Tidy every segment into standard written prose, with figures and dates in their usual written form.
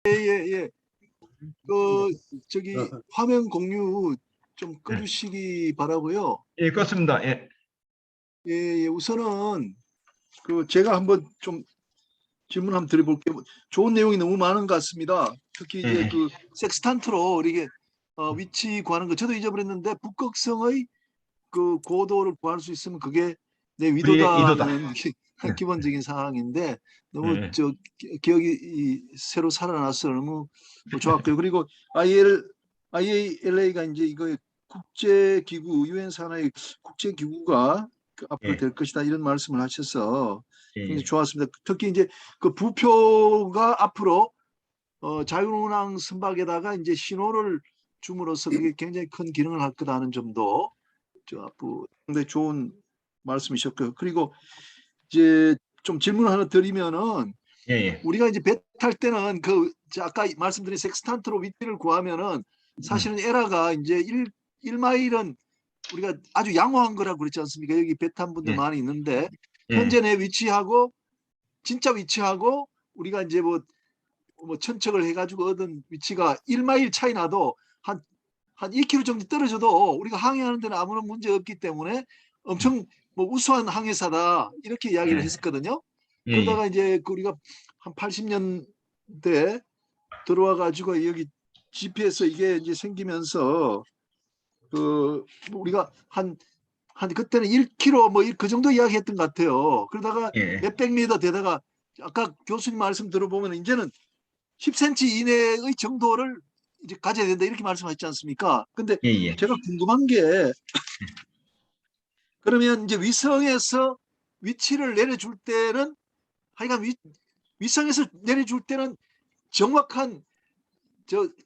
예. 저기 화면 공유 좀 꺼주시기 바라고요. 예, 그렇습니다. 예. 예, 우선은 제가 한번 좀 질문 한번 드려볼게요. 좋은 내용이 너무 많은 것 같습니다. 특히 이제 섹스탄트로 이게 위치 구하는 거 저도 잊어버렸는데 북극성의 고도를 구할 수 있으면 그게 내 우리의 이도다. 위도다는 네. 기본적인 사항인데 너무 네. 기억이 새로 살아나서 너무 좋았고요. 그리고 IALA가 이제 이거 국제기구 유엔 산하의 국제기구가 앞으로 될 것이다 이런 말씀을 하셔서 굉장히 좋았습니다. 특히 이제 그 부표가 앞으로 자율운항 선박에다가 이제 신호를 줌으로써 그게 굉장히 큰 기능을 할 거다는 점도 앞으로 상당히 좋은 말씀이셨고요. 그리고 이제 좀 질문 하나 드리면은 우리가 이제 배 탈 때는 아까 말씀드린 섹스탄트로 위치를 구하면은 사실은 에라가 이제 1마일은 우리가 아주 양호한 거라고 그랬지 않습니까? 여기 배 탄 분들 많이 있는데 현재 내 위치하고 진짜 위치하고 우리가 이제 뭐 천척을 해가지고 얻은 위치가 1마일 차이 나도 한 2km 정도 떨어져도 우리가 항해하는 데는 아무런 문제 없기 때문에 엄청 우수한 항해사다 이렇게 이야기를 했었거든요. 그러다가 이제 우리가 한 80년대 들어와 가지고 여기 GPS 이게 이제 생기면서 우리가 한 그때는 1km 그 정도 이야기했던 것 같아요. 그러다가 몇백 미터 되다가 아까 교수님 말씀 들어보면 이제는 10cm 이내의 정도를 이제 가져야 된다 이렇게 말씀하셨지 않습니까? 근데 제가 궁금한 게 그러면 이제 위성에서 위치를 내려줄 때는 하여간 위성에서 내려줄 때는 정확한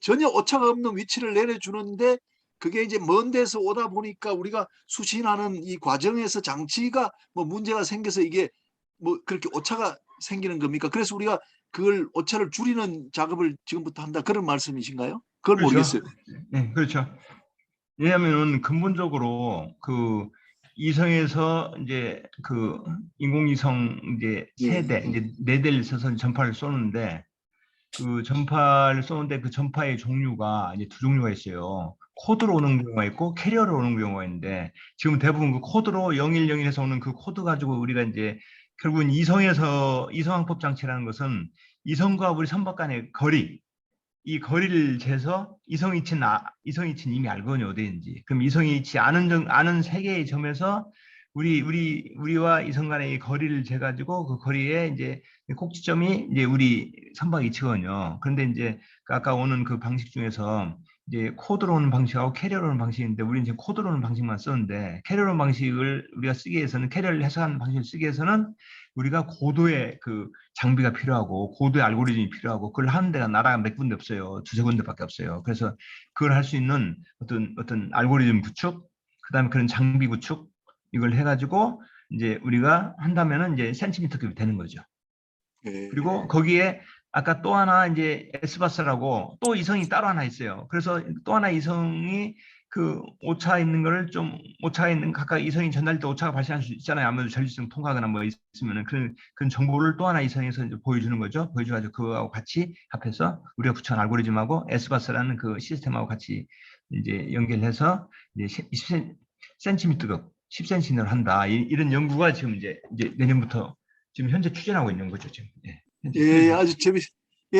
전혀 오차가 없는 위치를 내려주는데 그게 이제 먼 데서 오다 보니까 우리가 수신하는 이 과정에서 장치가 문제가 생겨서 이게 그렇게 오차가 생기는 겁니까? 그래서 우리가 그걸 오차를 줄이는 작업을 지금부터 한다 그런 말씀이신가요? 그걸 그렇죠. 모르겠어요. 네, 그렇죠. 왜냐하면 근본적으로 이성에서 이제 인공위성 이제 세대 이제 4대를 있어서 전파를 쏘는데 그 전파의 종류가 이제 2종류가 있어요. 코드로 오는 경우가 있고 캐리어로 오는 경우가 있는데 지금 대부분 그 코드로 0101에서 오는 그 코드 가지고 우리가 이제 결국은 이성항법 장치라는 것은 이성과 우리 선박 간의 거리 이 거리를 재서 이성이치는 이미 알거든요, 어디인지. 그럼 이성이치 아는 세 개의 점에서 우리와 이성 간의 이 거리를 재가지고 그 거리에 이제 꼭지점이 이제 우리 선박 이치거든요. 그런데 이제 아까 오는 그 방식 중에서 이제 코드로 오는 방식하고 캐리어로 오는 방식인데 우리는 이제 코드로 오는 방식만 썼는데 캐리어로 오는 방식을 우리가 쓰기 위해서는 캐리어를 해석하는 방식을 쓰기 위해서는 우리가 고도의 장비가 필요하고 고도의 알고리즘이 필요하고 그걸 하는 데가 나라가 몇 군데 없어요. 2-3군데밖에 없어요. 그래서 그걸 할 수 있는 어떤 알고리즘 구축, 그다음에 그런 장비 구축 이걸 해가지고 이제 우리가 한다면은 이제 센티미터 급이 되는 거죠. 그리고 거기에 아까 또 하나 이제 에스바스라고 또 이성이 따로 하나 있어요. 그래서 또 하나 이성이 오차 있는 거를 오차가 있는 각각 이성이 전달될 때 오차가 발생할 수 있잖아요. 아무래도 전류성 통과하거나 있으면은 그런 정보를 또 하나 이성에서 이제 보여주는 거죠. 보여줘가지고 그거하고 같이 합해서 우리가 구축한 알고리즘하고 에스바스라는 그 시스템하고 같이 이제 연결해서 이제 10cm급 10cm를 한다. 이런 연구가 지금 이제 내년부터 지금 현재 추진하고 있는 거죠, 지금.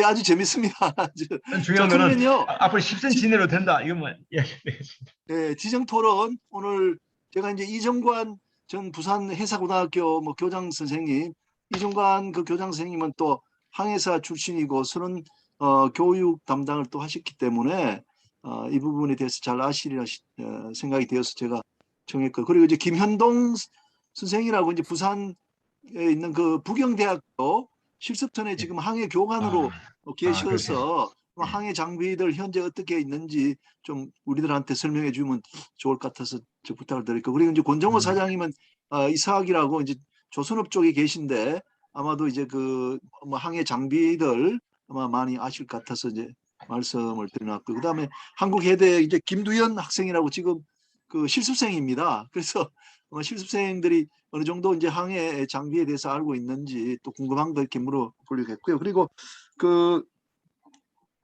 아주 재밌습니다. 중요한 거는 앞으로 10cm 이내로 된다. 이것만 이야기하겠습니다. 네, 지정 토론 오늘 제가 이제 이정관 전 부산 해사고등학교 교장 선생님, 이정관 교장 선생님은 또 항해사 출신이고 서른 교육 담당을 또 하셨기 때문에 이 부분에 대해서 잘 아시리라 생각이 되어서 제가 정했고 그리고 이제 김현동 선생이라고 이제 부산에 있는 부경대학교 실습전에 지금 항해 교관으로 계셔서 항해 장비들 현재 어떻게 있는지 좀 우리들한테 설명해 주면 좋을 것 같아서 저 부탁을 드릴게요. 그리고 이제 권정호 사장님은 이사학이라고 이제 조선업 쪽에 계신데 아마도 이제 항해 장비들 아마 많이 아실 것 같아서 이제 말씀을 드려놨고 그다음에 한국해대 이제 김두현 학생이라고 지금 실습생입니다. 그래서 실습생들이 어느 정도 이제 항해 장비에 대해서 알고 있는지 또 궁금한 거 이렇게 물어보려고 했고요. 그리고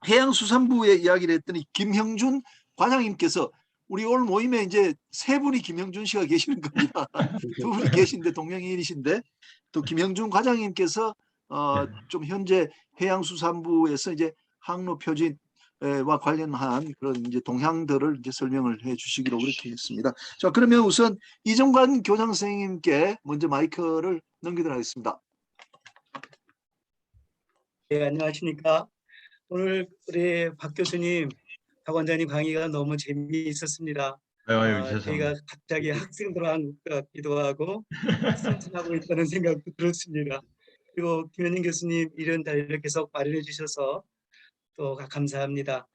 해양수산부의 이야기를 했더니 김형준 과장님께서 우리 오늘 모임에 이제 세 분이 김형준 씨가 계시는 겁니다. 두 분이 계신데 동명이인이신데 또 김형준 과장님께서 좀 현재 해양수산부에서 이제 항로 표준과 관련한 그런 이제 동향들을 이제 설명을 해주시기로 그렇게 했습니다. 자, 그러면 우선 이정관 교장 선생님께 먼저 마이크를 넘기도록 하겠습니다. 네, 안녕하십니까. 오늘 우리 박 교수님, 박 원장님 강의가 너무 재미있었습니다. 저희가 갑자기 학생들 한 것 같기도 하고 성장하고 있다는 생각도 들었습니다. 그리고 김현진 교수님 이런 자리를 계속 마련해 주셔서 또 감사합니다.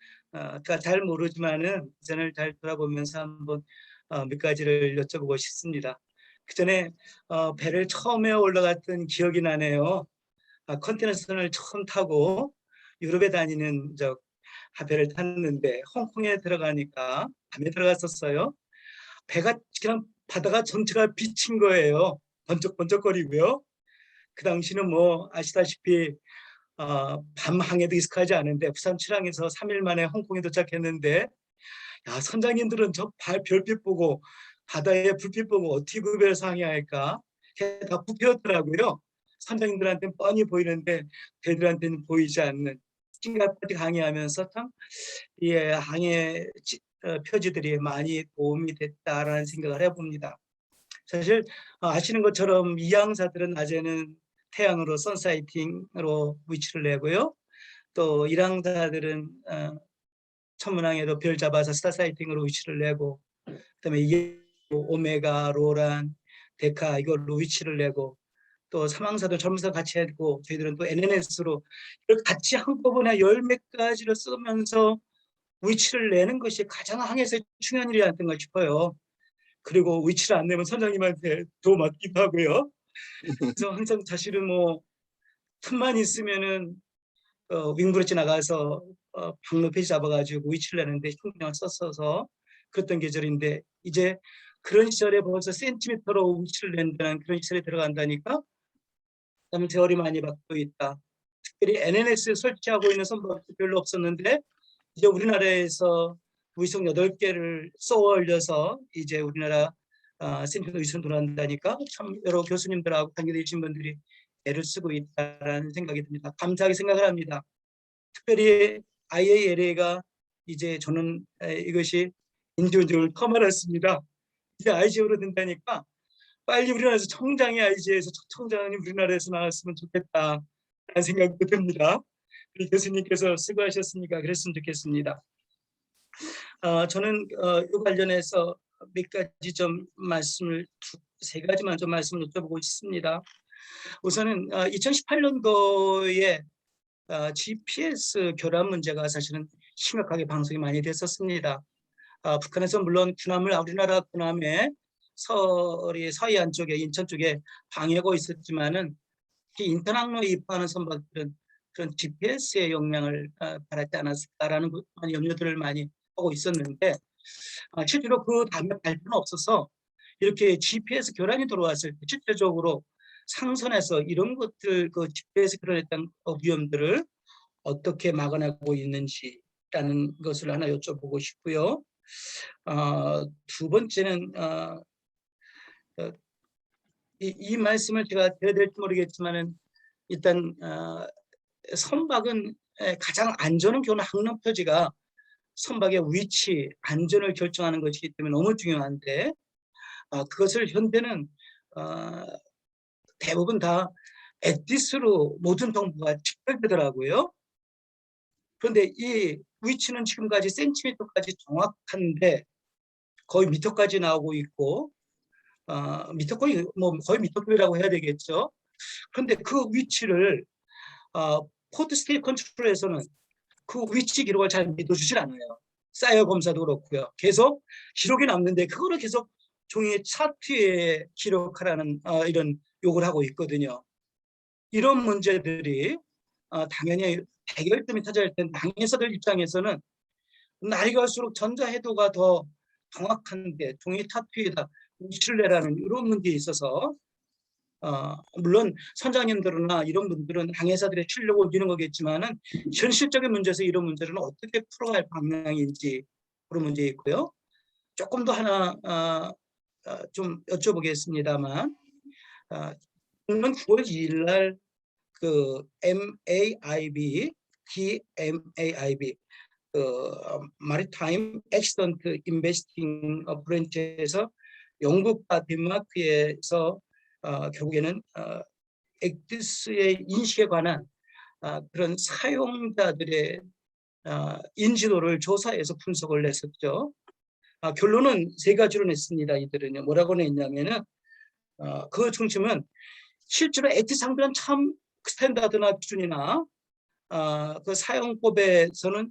제가 잘 모르지만은 이전을 잘 돌아보면서 한번 몇 가지를 여쭤보고 싶습니다. 그 전에 배를 처음에 올라갔던 기억이 나네요. 컨테이너선을 처음 타고 유럽에 다니는 배를 탔는데 홍콩에 들어가니까 밤에 들어갔었어요. 배가 그냥 바다가 전체가 비친 거예요. 번쩍번쩍거리고요. 그 당시는 뭐 아시다시피 밤 항해도 익숙하지 않은데 부산 출항해서 3일 만에 홍콩에 도착했는데 야, 선장님들은 저 별빛 보고 바다에 불빛 보고 어떻게 구별해서 항해할까? 다 부패였더라고요. 선장님들한테는 뻔히 보이는데 배들한테는 보이지 않는 싱가포르 항해하면서 참 항해 표지들이 많이 도움이 됐다라는 생각을 해봅니다. 사실 아시는 것처럼 이항사들은 낮에는 태양으로 선사이팅으로 위치를 내고요. 또 일항사들은 천문항에도 별 잡아서 스타사이팅으로 위치를 내고 그다음에 오메가, 로란, 데카 이걸로 위치를 내고 또 사망사도 젊은사 같이 했고 저희들은 또 NNS로 같이 한꺼번에 10몇 가지를 쓰면서 위치를 내는 것이 가장 항해에서 중요한 일이 아닌가 싶어요. 그리고 위치를 안 내면 선장님한테 도 맞기도 하고요. 그래서 항상 사실은 뭐 틈만 있으면은 윙브로치 나가서 방로페이지 잡아가지고 위치를 내는데 신경을 썼어서 그랬던 계절인데 이제 그런 시절에 벌써 센티미터로 위치를 낸다는 그런 시절에 들어간다니까 참 세월이 많이 바뀌고 있다. 특별히 NNS에 설치하고 있는 선박도 별로 없었는데 이제 우리나라에서 위성 8개를 쏘아 올려서 이제 우리나라 센티미터 위성 돌아간다니까 참 여러 교수님들하고 관계되어 계신 분들이 애를 쓰고 있다는 생각이 듭니다. 감사하게 생각을 합니다. 특별히 IALA가 이제 저는 이것이 인지운동을 터말했습니다. 이제 IGO로 된다니까 빨리 우리나라에서 청장이 IG에서 청장이 우리나라에서 나왔으면 좋겠다라는 생각도 듭니다. 우리 교수님께서 수고하셨으니까 그랬으면 좋겠습니다. 저는 이 관련해서 몇 가지 좀 세 가지만 좀 말씀을 여쭤보고 싶습니다. 우선은 2018년도에 GPS 교란 문제가 사실은 심각하게 방송이 많이 됐었습니다. 북한에서 물론 우리나라 군함에 서해안 쪽에 인천 쪽에 방해고 있었지만은 인천 항로에 입항하는 선박들은 그런 GPS의 역량을 바라지 않았을까라는 염려들을 많이 하고 있었는데 실제로 그 다음에 발표는 없어서 이렇게 GPS 교란이 들어왔을 때 실질적으로 상선에서 이런 것들 그 GPS 교란했던 위험들을 어떻게 막아내고 있는지라는 것을 하나 여쭤보고 싶고요. 두 번째는 이 말씀을 제가 드려야 될지 모르겠지만은 일단 선박은 가장 안전한 교란 항로 표지가 선박의 위치, 안전을 결정하는 것이기 때문에 너무 중요한데 그것을 현대는 대부분 다 엑디스로 모든 정보가 집결되더라고요. 그런데 이 위치는 지금까지 센티미터까지 정확한데 거의 미터까지 나오고 있고 미터 거의 미터급이라고 해야 되겠죠. 그런데 그 위치를 포트 스테이트 컨트롤에서는 그 위치 기록을 잘 믿어주질 않아요. 사이어 검사도 그렇고요. 계속 기록이 남는데 그거를 계속 종이 차트에 기록하라는 이런 요구를 하고 있거든요. 이런 문제들이 당연히 해결점이 찾아질 텐데 항해사들 입장에서는 날이 갈수록 전자해도가 더 정확한데 종이 차트에다 위치를 내라는 이런 문제에 있어서 물론 선장님들이나 이런 분들은 항해사들의 실력을 이기는 거겠지만은 현실적인 문제에서 이런 문제는 어떻게 풀어갈 방향인지 그런 문제 있고요. 조금 더 하나 좀 여쭤보겠습니다만, 오는 9월 2일 날 그 MAIB, DMAIB, 그 마리타임 액시던트 인베스팅 브랜치에서 영국과 덴마크에서 결국에는 액티스의 인식에 관한 그런 사용자들의 인지도를 조사해서 분석을 했었죠. 결론은 세 가지로 냈습니다. 이들은요. 뭐라고 냈냐면은 그 중심은 실제로 액티스 상들은 참 스탠다드나 기준이나 그 사용법에서는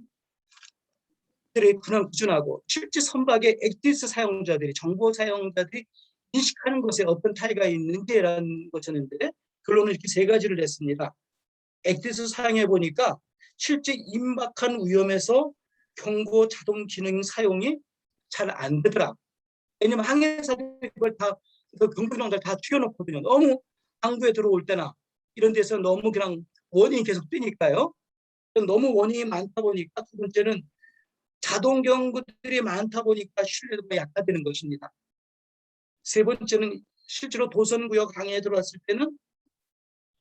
그냥 기준하고 실제 선박의 액티스 사용자들이 정보 사용자들이 인식하는 것에 어떤 차이가 있는지라는 것이었는데 결론은 이렇게 세 가지를 냈습니다. 액티스 사용해 보니까 실제 임박한 위험에서 경고 자동 기능 사용이 잘 안 되더라. 왜냐면 항해사들이 그걸 다 경고등을 다 튀어놓거든요. 너무 항구에 들어올 때나 이런 데서 너무 그냥 워닝이 계속 뜨니까요. 너무 워닝이 많다 보니까 두 번째는 자동 경고들이 많다 보니까 신뢰도가 약화되는 것입니다. 세 번째는 실제로 도선구역 항해에 들어왔을 때는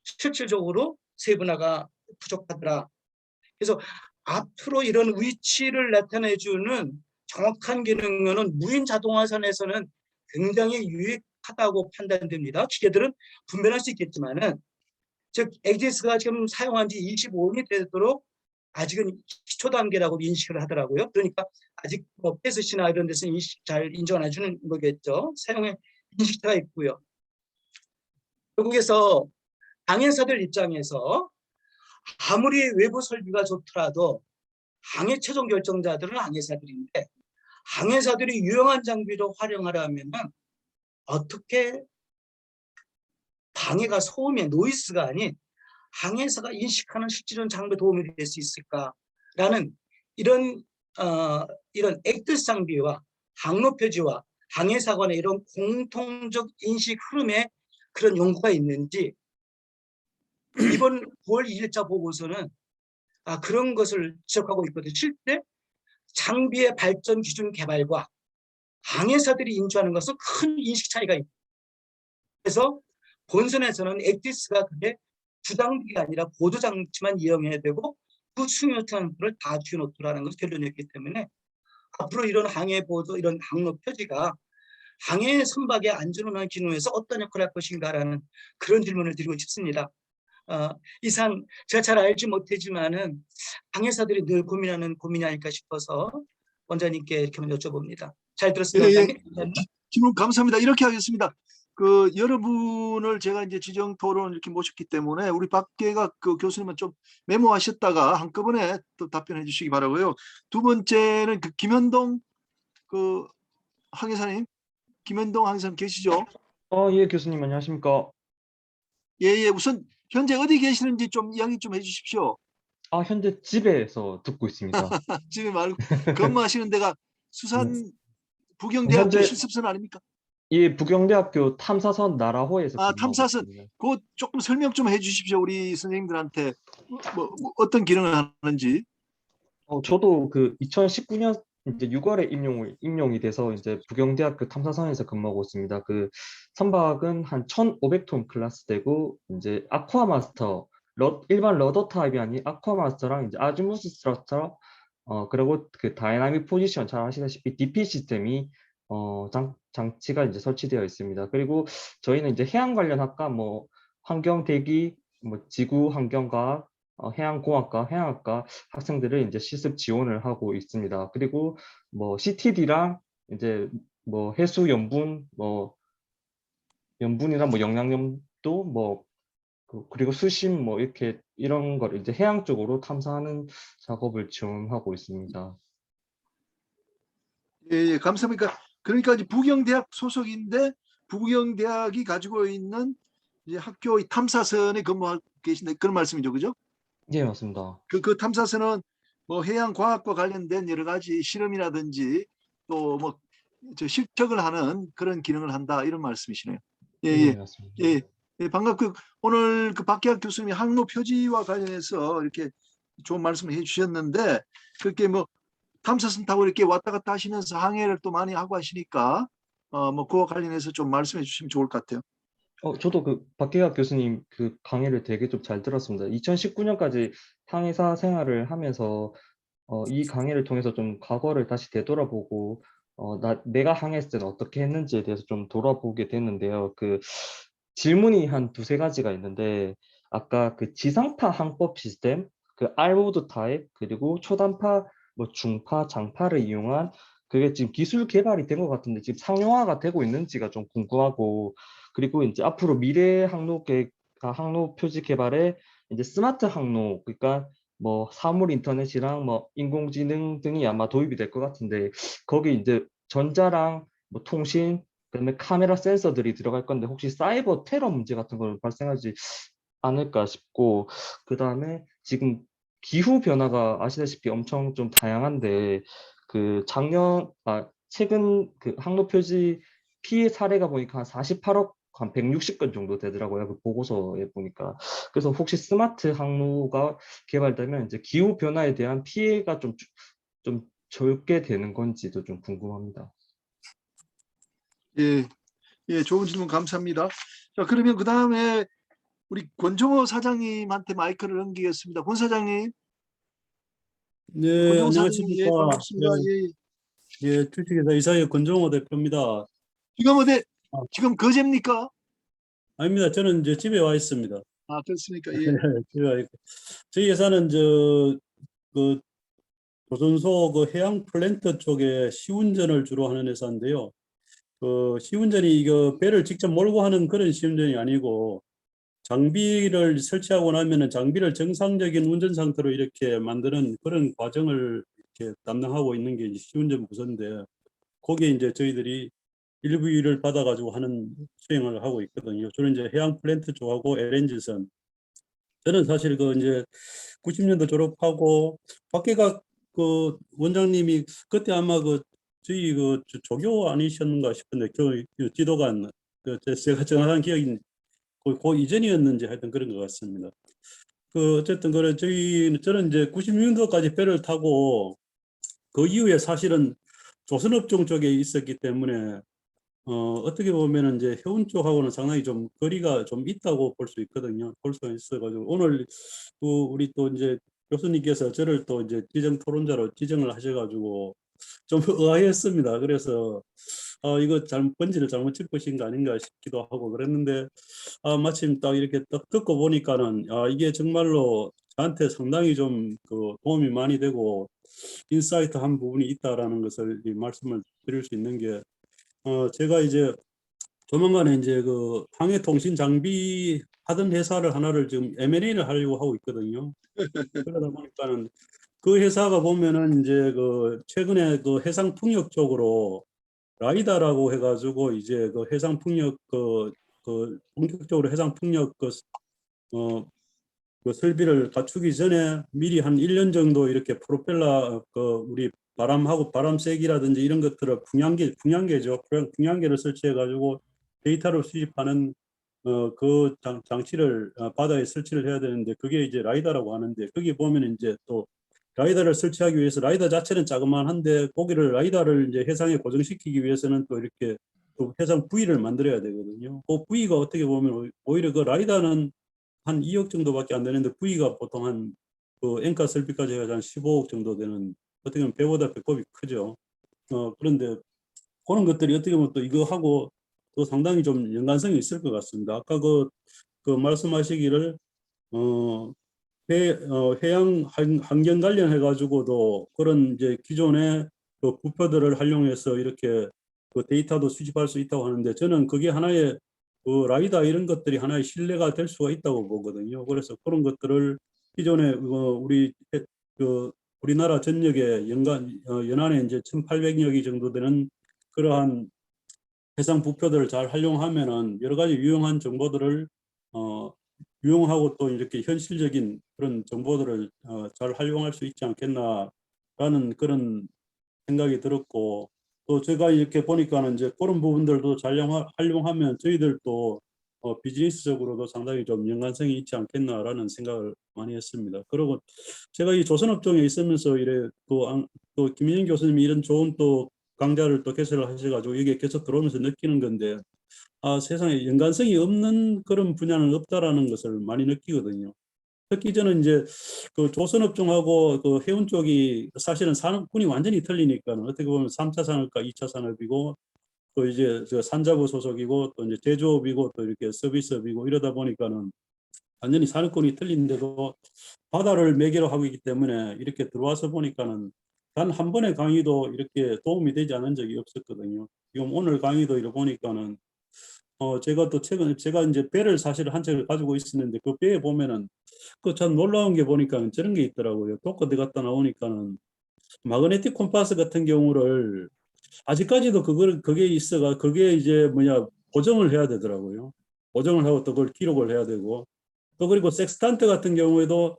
실질적으로 세분화가 부족하더라. 그래서 앞으로 이런 위치를 나타내주는 정확한 기능은 무인 자동화선에서는 굉장히 유익하다고 판단됩니다. 기계들은 분별할 수 있겠지만은, 즉 AGS가 지금 사용한 지 25년이 되도록 아직은 기초 단계라고 인식을 하더라고요. 그러니까 아직 뭐 패스시나 이런 데서 잘 인정 안 해주는 거겠죠. 사용의 인식차가 있고요. 결국에서 항해사들 입장에서 아무리 외부 설비가 좋더라도 항해 최종 결정자들은 항해사들인데 항해사들이 유용한 장비를 활용하려면 어떻게 방해가 소음의 노이스가 아닌 항해사가 인식하는 실질적인 장비에 도움이 될 수 있을까라는 이런 액트 장비와 항로 표지와 항해사 간의 이런 공통적 인식 흐름에 그런 연구가 있는지 이번 9월 2일자 보고서는 그런 것을 지적하고 있거든요. 실제 장비의 발전 기준 개발과 항해사들이 인주하는 것은 큰 인식 차이가 있다. 그래서 본선에서는 액티스가 그게 주장비가 아니라 보조장치만 이용해야 되고 그 중요한 것을 다 쥐어놓더라는 것을 결론냈기 때문에 앞으로 이런 항해 보도, 이런 항로 표지가 항해 선박의 안전운항 기능에서 어떤 역할을 할 것인가라는 그런 질문을 드리고 싶습니다. 이상 제가 잘 알지 못하지만은 항해사들이 늘 고민하는 고민이 아닐까 싶어서 원장님께 이렇게 여쭤봅니다. 잘 들었습니다. 예, 원장님. 질문 감사합니다. 이렇게 하겠습니다. 여러분을 제가 이제 지정 토론 이렇게 모셨기 때문에 우리 박계각 교수님은 좀 메모하셨다가 한꺼번에 또 답변해 주시기 바라고요. 두 번째는 김현동 항해사님, 김현동 항해사님 계시죠? 예, 교수님 안녕하십니까? 예, 우선 현재 어디 계시는지 좀 이야기 좀 해주십시오. 현재 집에서 듣고 있습니다. 집에 말고 근무하시는 데가 수산 부경대학교 현재 실습선 아닙니까? 예, 부경대학교 탐사선 나라호에서 근무하고 탐사선. 있습니다. 그거 조금 설명 좀 해주십시오. 우리 선생님들한테 뭐 어떤 기능을 하는지. 저도 2019년 이제 6월에 임용이 돼서 이제 부경대학교 탐사선에서 근무하고 있습니다. 선박은 한 1,500톤 클래스 되고 이제 아쿠아마스터 일반 러더 타입이 아닌 아쿠아마스터랑 이제 아즈무스 스트러터 그리고 다이나믹 포지션 잘 아시다시피 DP 시스템이 장치가 이제 설치되어 있습니다. 그리고 저희는 이제 해양 관련 학과 뭐 환경 대기, 뭐 지구 환경과학, 해양공학과, 해양학과 학생들을 이제 실습 지원을 하고 있습니다. 그리고 뭐 CTD랑 이제 뭐 해수 염분, 뭐 염분이나 뭐 영양염도 뭐 그리고 수심 뭐 이렇게 이런 걸 이제 해양 쪽으로 탐사하는 작업을 지원하고 있습니다. 예, 감사합니다. 그러니까 이제 부경대학 소속인데 부경대학이 가지고 있는 이제 학교의 탐사선에 근무하고 계신다 그런 말씀이죠, 그죠? 예, 맞습니다. 그 탐사선은 뭐 해양 과학과 관련된 여러 가지 실험이라든지 또 뭐 실적을 하는 그런 기능을 한다 이런 말씀이시네요. 예, 맞습니다. 예. 예, 방금 오늘 박계학 교수님이 항로 표지와 관련해서 이렇게 좋은 말씀을 해주셨는데 그렇게 뭐 탐사선 타고 이렇게 왔다 갔다 하시면서 항해를 또 많이 하고 하시니까 뭐 그와 관련해서 좀 말씀해 주시면 좋을 것 같아요. 저도 박계학 교수님 강의를 되게 좀 잘 들었습니다. 2019년까지 항해사 생활을 하면서 이 강의를 통해서 좀 과거를 다시 되돌아보고 내가 항해했을 때는 어떻게 했는지에 대해서 좀 돌아보게 됐는데요. 질문이 한 두세 가지가 있는데 아까 지상파 항법 시스템, R모드 타입, 그리고 초단파, 뭐 중파, 장파를 이용한 그게 지금 기술 개발이 된 것 같은데 지금 상용화가 되고 있는지가 좀 궁금하고 그리고 이제 앞으로 미래 항로 표지 개발에 이제 스마트 항로 그러니까 뭐 사물 인터넷이랑 뭐 인공지능 등이 아마 도입이 될 것 같은데 거기 이제 전자랑 뭐 통신 그다음에 카메라 센서들이 들어갈 건데 혹시 사이버 테러 문제 같은 걸 발생하지 않을까 싶고 그다음에 지금 기후 변화가 아시다시피 엄청 좀 다양한데 최근 항로 표지 피해 사례가 보니까 한 48억 한 160건 정도 되더라고요. 보고서에 보니까. 그래서 혹시 스마트 항로가 개발되면 이제 기후 변화에 대한 피해가 좀 적게 되는 건지도 좀 궁금합니다. 예, 예, 좋은 질문 감사합니다. 자, 그러면 그 다음에 우리 권정호 사장님한테 마이크를 넘기겠습니다. 권 사장님. 네, 권정호 사장님, 예, 안녕하십니까. 반갑습니다. 예. 예, 주식회사 이사의 권정호 대표입니다. 지금 어디, 아, 지금 거제입니까? 아닙니다. 저는 이제 집에 와 있습니다. 아, 그렇습니까? 예. 집에 와 있고. 저희 회사는 그, 조선소 해양 플랜트 쪽에 시운전을 주로 하는 회사인데요. 시운전이 이거 배를 직접 몰고 하는 그런 시운전이 아니고 장비를 설치하고 나면은 장비를 정상적인 운전 상태로 이렇게 만드는 그런 과정을 이렇게 담당하고 있는 게 이제 시운전 부서인데 거기에 이제 저희들이 일부 일을 받아가지고 수행을 하고 있거든요. 저는 이제 해양 플랜트 쪽하고 LNG선. 저는 사실 이제 90년도 졸업하고 박계각 원장님이 그때 아마 저희 조교 아니셨는가 싶은데 지도관 제가 정확한 기억이 그 이전이었는지 하여튼 그런 것 같습니다. 어쨌든 저는 이제 96년도까지 배를 타고 그 이후에 사실은 조선업종 쪽에 있었기 때문에 어떻게 보면은 이제 해운 쪽하고는 상당히 좀 거리가 좀 있다고 볼 수 있거든요. 볼 수가 있어가지고 오늘 우리 또 이제 교수님께서 저를 또 이제 지정 토론자로 지정을 하셔가지고 좀 의아했습니다. 그래서 이거 번지를 잘못 짚으신 거 아닌가 싶기도 하고 그랬는데 마침 딱 이렇게 딱 듣고 보니까는 이게 정말로 저한테 상당히 좀 도움이 많이 되고 인사이트한 부분이 있다라는 것을 말씀을 드릴 수 있는 게 제가 이제 조만간에 이제 항해통신 장비 하던 회사를 하나를 지금 M&A를 하려고 하고 있거든요. 그러다 보니까는 그 회사가 보면은 이제 최근에 해상 풍력 쪽으로 라이다라고 해가지고 이제 해상 풍력 본격적으로 해상 풍력 설비를 갖추기 전에 미리 한 1년 정도 이렇게 프로펠러 우리 바람하고 바람 세기라든지 이런 것들을 풍량계죠. 풍량계를 설치해 가지고 데이터를 수집하는 장치를 바다에 설치를 해야 되는데 그게 이제 라이다라고 하는데 거기 보면 이제 또 라이다를 설치하기 위해서 라이다 자체는 자그만한데 거기를 라이다를 이제 해상에 고정시키기 위해서는 또 이렇게 또 해상 부위를 만들어야 되거든요. 그 부위가 어떻게 보면 오히려 라이다는 한 2억 정도밖에 안 되는데 부위가 보통 엔카 설비까지 해서 한 15억 정도 되는 어떻게 보면 배보다 배꼽이 크죠. 그런데 그런 것들이 어떻게 보면 또 이거하고 또 상당히 좀 연관성이 있을 것 같습니다. 아까 말씀하시기를 해양 환경 관련해 가지고도 그런 이제 기존의 부표들을 활용해서 이렇게 데이터도 수집할 수 있다고 하는데 저는 그게 하나의 라이다 이런 것들이 하나의 신뢰가 될 수가 있다고 보거든요. 그래서 그런 것들을 기존에 우리나라 전역에 연안에 이제 1,800여 개 정도 되는 그러한 해상 부표들을 잘 활용하면은 여러 가지 유용한 정보들을 유용하고 또 이렇게 현실적인 그런 정보들을 잘 활용할 수 있지 않겠나라는 그런 생각이 들었고 또 제가 이렇게 보니까는 이제 그런 부분들도 잘 활용하면 저희들도 비즈니스적으로도 상당히 좀 연관성이 있지 않겠나라는 생각을 많이 했습니다. 그리고 제가 이 조선업종에 있으면서 이래 또 김인영 교수님이 이런 좋은 또 강좌를 또 개설을 하셔가지고 여기에 계속 들어오면서 느끼는 건데, 세상에 연관성이 없는 그런 분야는 없다라는 것을 많이 느끼거든요. 특히 저는 이제 그 조선업종하고 그 해운 쪽이 사실은 산업군이 완전히 틀리니까 어떻게 보면 3차 산업과 2차 산업이고, 또 이제 저 산자부 소속이고, 또 이제 제조업이고, 또 이렇게 서비스업이고 이러다 보니까는 완전히 산업군이 틀린데도 바다를 매개로 하고 있기 때문에 이렇게 들어와서 보니까는 단 한 번의 강의도 이렇게 도움이 되지 않은 적이 없었거든요. 지금 오늘 강의도 이러 보니까는 제가 또 최근에 제가 이제 배를 사실 한 척을 가지고 있었는데 그 배에 보면은 그 참 놀라운 게 보니까 저런 게 있더라고요. 독거 들어갔다 나오니까는 마그네틱 콤파스 같은 경우를 아직까지도 그게 있어가 그게 이제 뭐냐 보정을 해야 되더라고요. 보정을 하고 또 그걸 기록을 해야 되고, 또 그리고 섹스탄트 같은 경우에도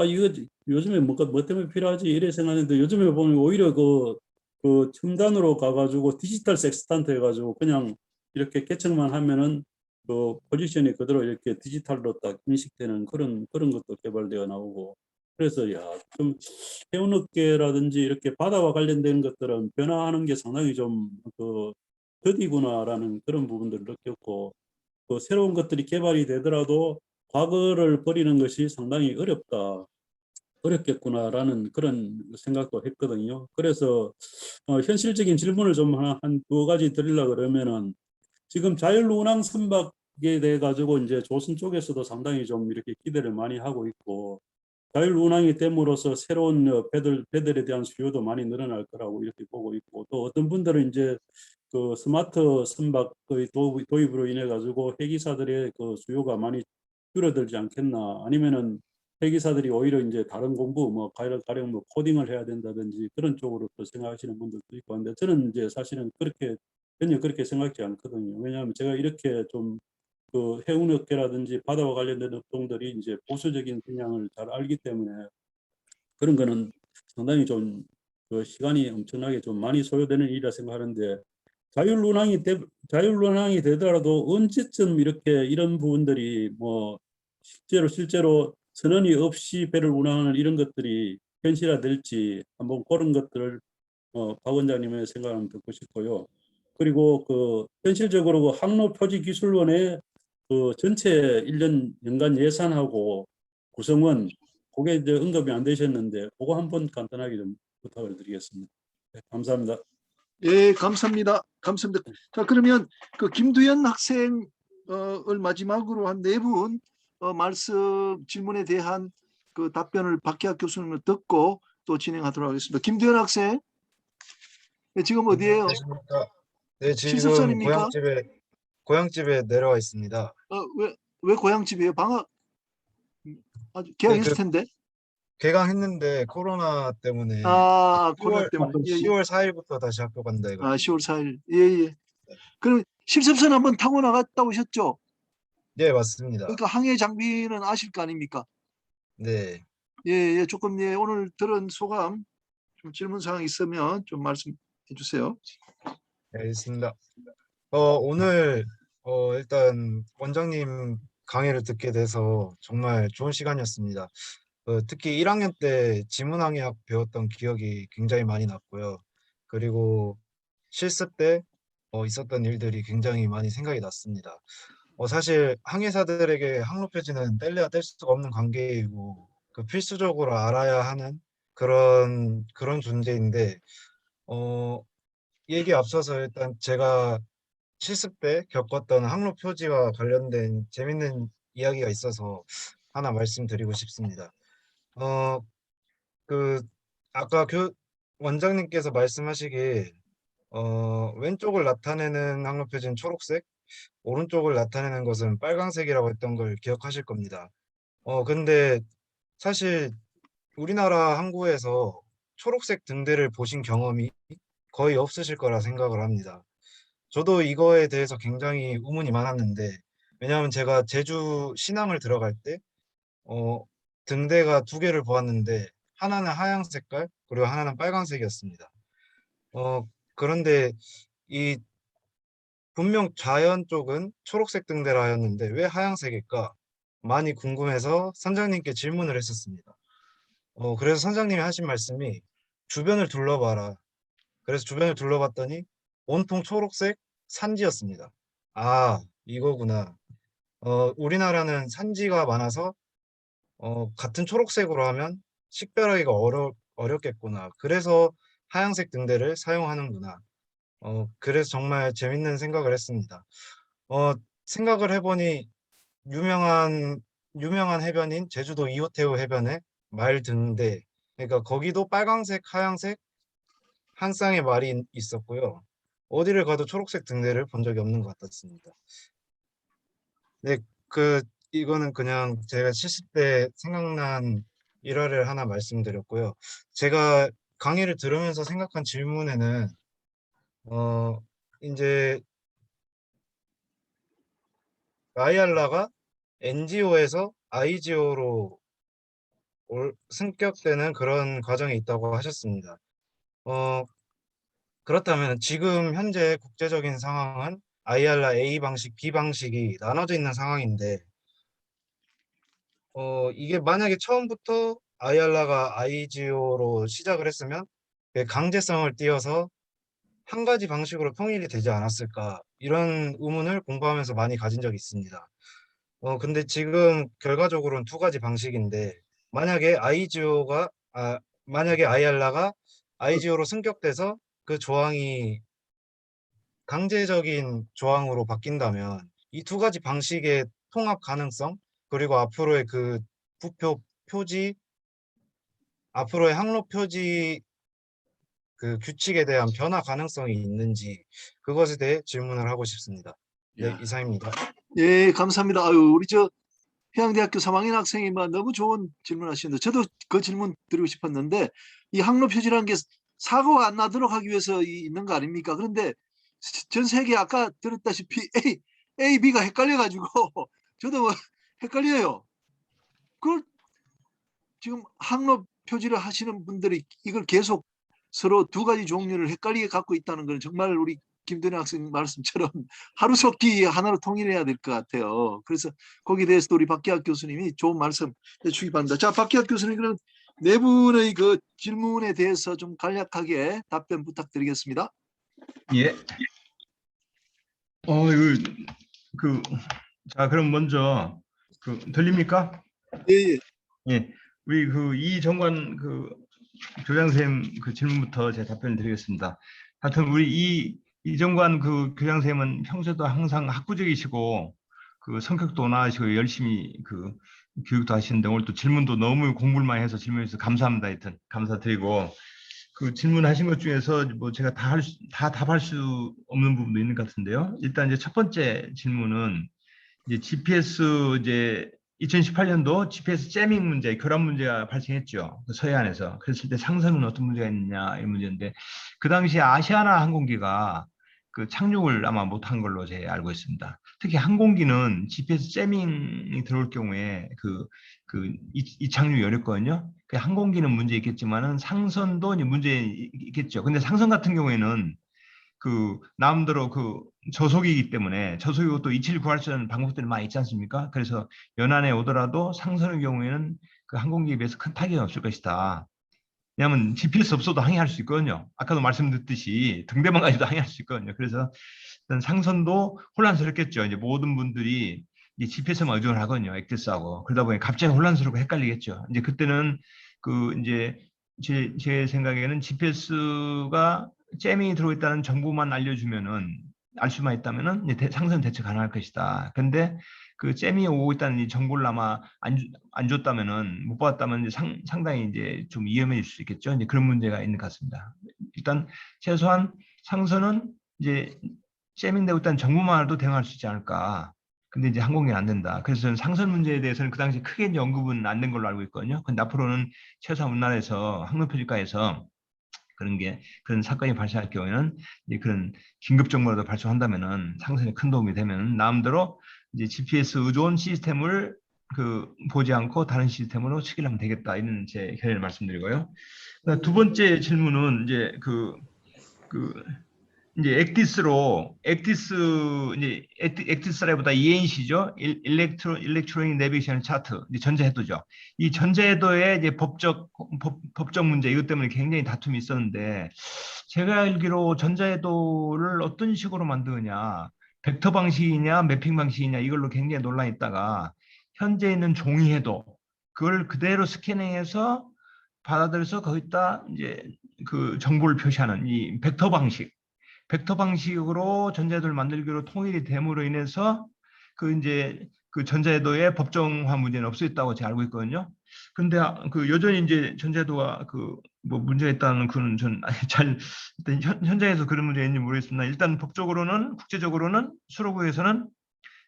이거 요즘에 뭐 때문에 필요하지 이래 생각했는데, 요즘에 보면 오히려 그 첨단으로 가가지고 디지털 섹스탄트 해가지고 그냥 이렇게 개척만 하면은 그 포지션이 그대로 이렇게 디지털로 딱 인식되는 그런 것도 개발되어 나오고, 그래서 좀 해운업계라든지 이렇게 바다와 관련된 것들은 변화하는 게 상당히 좀 더디구나라는 그런 부분들을 느꼈고, 또 새로운 것들이 개발이 되더라도 과거를 버리는 것이 상당히 어렵겠구나라는 그런 생각도 했거든요. 그래서 현실적인 질문을 좀 한 두 가지 드리려고 그러면은, 지금 자율운항 선박에 대해 가지고 이제 조선 쪽에서도 상당히 좀 이렇게 기대를 많이 하고 있고, 자율운항이 됨으로써 새로운 배들에 대한 수요도 많이 늘어날 거라고 이렇게 보고 있고, 또 어떤 분들은 이제 그 스마트 선박의 도입으로 인해 가지고 해기사들의 그 수요가 많이 줄어들지 않겠나, 아니면은 해기사들이 오히려 이제 다른 공부 가령 뭐 코딩을 해야 된다든지 그런 쪽으로 또 생각하시는 분들도 있고 한데, 저는 이제 사실은 전혀 그렇게 생각지 않거든요. 왜냐하면 제가 이렇게 좀 그 해운업계라든지 바다와 관련된 업종들이 이제 보수적인 성향을 잘 알기 때문에 그런 거는 상당히 좀 그 시간이 엄청나게 좀 많이 소요되는 일이라 생각하는데, 자율운항이 되더라도 언제쯤 이렇게 이런 부분들이 뭐 실제로 선원이 없이 배를 운항하는 이런 것들이 현실화될지 한번 그런 것들을 박 원장님의 생각을 한번 듣고 싶고요. 그리고 그 현실적으로 그 항로표지기술원의 그 전체 1년 연간 예산하고 구성원, 그게 이제 언급이 안 되셨는데 그거 한번 간단하게 좀 부탁을 드리겠습니다. 네, 감사합니다. 예, 감사합니다. 감사합니다. 자, 그러면 그 김두현 학생을 마지막으로 한 네 분 말씀 질문에 대한 그 답변을 박혜학 교수님을 듣고 또 진행하도록 하겠습니다. 김두현 학생, 네, 지금 어디에요? 안녕하십니까? 네, 지금 실습선입니까? 고향집에 내려와 있습니다. 왜 고향집이에요? 방학 아주 네, 개학했을 텐데. 개강했는데 코로나 때문에 코로나 10월 때문에. 예, 예. 10월 4일부터 다시 학교 간다 해가지고. 10월 4일. 예, 예. 그럼 실습선 한번 타고 나갔다 오셨죠? 네, 맞습니다. 그러니까 항해 장비는 아실 거 아닙니까? 네, 예, 예. 조금 오늘 들은 소감, 좀 질문 사항 있으면 좀 말씀해 주세요. 네, 알겠습니다. 오늘 일단 원장님 강의를 듣게 돼서 정말 좋은 시간이었습니다. 특히 1학년 때 지문항해학 배웠던 기억이 굉장히 많이 났고요. 그리고 실습 때 있었던 일들이 굉장히 많이 생각이 났습니다. 사실 항해사들에게 항로표지는 뗄래야 뗄 수가 없는 관계이고 그 필수적으로 알아야 하는 그런 존재인데 얘기 앞서서 일단 제가 실습 때 겪었던 항로표지와 관련된 재밌는 이야기가 있어서 하나 말씀드리고 싶습니다. 어, 그 아까 원장님께서 말씀하시길 왼쪽을 나타내는 항로표지는 초록색, 오른쪽을 나타내는 것은 빨강색이라고 했던 걸 기억하실 겁니다. 근데 사실 우리나라 항구에서 초록색 등대를 보신 경험이 거의 없으실 거라 생각을 합니다. 저도 이거에 대해서 굉장히 의문이 많았는데, 왜냐하면 제가 제주 신항을 들어갈 때 등대가 두 개를 보았는데 하나는 하얀 색깔 그리고 하나는 빨간색이었습니다. 그런데 이 분명 좌연 쪽은 초록색 등대라 하였는데 왜 하얀색일까? 많이 궁금해서 선장님께 질문을 했었습니다. 그래서 선장님이 하신 말씀이 주변을 둘러봐라. 그래서 주변을 둘러봤더니 온통 초록색 산지였습니다. 아, 이거구나. 우리나라는 산지가 많아서 같은 초록색으로 하면 식별하기가 어렵겠구나. 그래서 하얀색 등대를 사용하는구나. 그래서 정말 재밌는 생각을 했습니다. 생각을 해보니 유명한 해변인 제주도 이호태우 해변에 말 등대, 그러니까 거기도 빨강색, 하얀색 한 쌍의 말이 있었고요. 어디를 가도 초록색 등대를 본 적이 없는 것 같았습니다. 네, 이거는 그냥 제가 70대 생각난 일화를 하나 말씀드렸고요. 제가 강의를 들으면서 생각한 질문에는 이제 아이알라가 NGO에서 IGO로 승격되는 그런 과정이 있다고 하셨습니다. 그렇다면 지금 현재 국제적인 상황은 아이알라 A 방식, B 방식이 나눠져 있는 상황인데 이게 만약에 처음부터 아이알라가 IGO로 시작을 했으면 그 강제성을 띄어서 한 가지 방식으로 통일이 되지 않았을까 이런 의문을 공부하면서 많이 가진 적이 있습니다. 근데 지금 결과적으로는 두 가지 방식인데 만약에 아이알라가 IGO로 승격돼서 그 조항이 강제적인 조항으로 바뀐다면 이 두 가지 방식의 통합 가능성 그리고 앞으로의 그 부표 표지 앞으로의 항로 표지 그 규칙에 대한 변화 가능성이 있는지 그것에 대해 질문을 하고 싶습니다. 네, 야. 이상입니다. 예, 감사합니다. 아유, 우리 해양대학교 3학년 학생이 너무 좋은 질문하시는데 저도 그 질문 드리고 싶었는데 이 항로 표지라는 게 사고가 안 나도록 하기 위해서 있는 거 아닙니까? 그런데 전 세계 아까 들었다시피 A, B가 헷갈려가지고 저도 헷갈려요. 그걸 지금 항로 표지를 하시는 분들이 이걸 계속 서로 두 가지 종류를 헷갈리게 갖고 있다는 건 정말 우리 김도현 학생 말씀처럼 하루속히 하나로 통일해야 될 것 같아요. 그래서 거기에 대해서도 우리 박기학 교수님이 좋은 말씀 해주기 바랍니다. 자, 박기학 교수님, 그럼 네 분의 그 질문에 대해서 좀 간략하게 답변 부탁드리겠습니다. 예. 자, 그럼 먼저 들립니까? 예. 예. 우리 이정관 교장선생님 질문부터 제가 답변을 드리겠습니다. 하여튼 우리 이정관 교장선생님은 평소에도 항상 학구적이시고 성격도 온화하시고 열심히 교육도 하시는데 오늘 또 질문도 너무 공부를 많이 해서 질문해 주셔서 감사합니다. 하여튼 감사드리고 질문하신 것 중에서 뭐 제가 다 답할 수 없는 부분도 있는 것 같은데요. 일단 이제 첫 번째 질문은 이제 GPS 2018년도 GPS 재밍 문제, 교란 문제가 발생했죠. 서해안에서. 그랬을 때 상선은 어떤 문제가 있느냐 이 문제인데 그 당시에 아시아나 항공기가 착륙을 아마 못한 걸로 제가 알고 있습니다. 특히 항공기는 GPS 재밍이 들어올 경우에 이 착륙이 어렵거든요. 항공기는 문제 있겠지만은 상선도 문제 있겠죠. 근데 상선 같은 경우에는 나름대로 저속이기 때문에 저속이고 또 이치를 구할 수 있는 방법들이 많이 있지 않습니까? 그래서 연안에 오더라도 상선의 경우에는 항공기에 비해서 큰 타격이 없을 것이다. 왜냐하면 GPS 없어도 항해할 수 있거든요. 아까도 말씀드렸듯이 등대만 가지고 항해할 수 있거든요. 그래서 일단 상선도 혼란스럽겠죠. 이제 모든 분들이 이제 GPS만 의존을 하거든요. 액세스하고 그러다 보니 갑자기 혼란스럽고 헷갈리겠죠. 이제 그때는 이제 제 생각에는 GPS가 재밍이 들어있다는 정보만 알려주면은 알 수만 있다면은 이제 상선 대처 가능할 것이다. 근데 재밍이 오고 있다는 이 정보를 아마 안 줬다면은 못 받았다면 이제 상당히 이제 좀 위험해질 수 있겠죠. 이제 그런 문제가 있는 것 같습니다. 일단 최소한 상선은 이제 재밍되고 있다는 정보만 알아도 대응할 수 있지 않을까. 근데 이제 항공기는 안 된다. 그래서 저는 상선 문제에 대해서는 그 당시 크게 언급은 안 된 걸로 알고 있거든요. 근데 앞으로는 최소한 우리나라에서 항로표지과에서 그런 사건이 발생할 경우에는 이제 그런 긴급 정보라도 발송한다면은 상선에 큰 도움이 되면 나름대로 이제 GPS 의존 시스템을 보지 않고 다른 시스템으로 치기를 하면 되겠다. 이런 제 견해를 말씀드리고요. 두 번째 질문은 이제 이제 액티스라보다 ENC죠. 일렉트로닉 내비게이션 차트, 이제 전자해도죠. 이 전자해도의 이제 법적 문제 이것 때문에 굉장히 다툼이 있었는데 제가 알기로 전자해도를 어떤 식으로 만드느냐, 벡터 방식이냐, 매핑 방식이냐 이걸로 굉장히 논란이 있다가 현재 있는 종이해도 그걸 그대로 스캐닝해서 받아들여서 거기다 이제 그 정보를 표시하는 이 벡터 방식으로 전자해도를 만들기로 통일이 됨으로 인해서 그 이제 그 전자해도의 법정화 문제는 없어졌다고 제가 알고 있거든요. 근데 그 여전히 이제 전자해도가 그 뭐 문제가 있다는 그는 전 잘 일단 현장에서 그런 문제가 있는지 모르겠습니다. 일단 법적으로는 국제적으로는 수로구에서는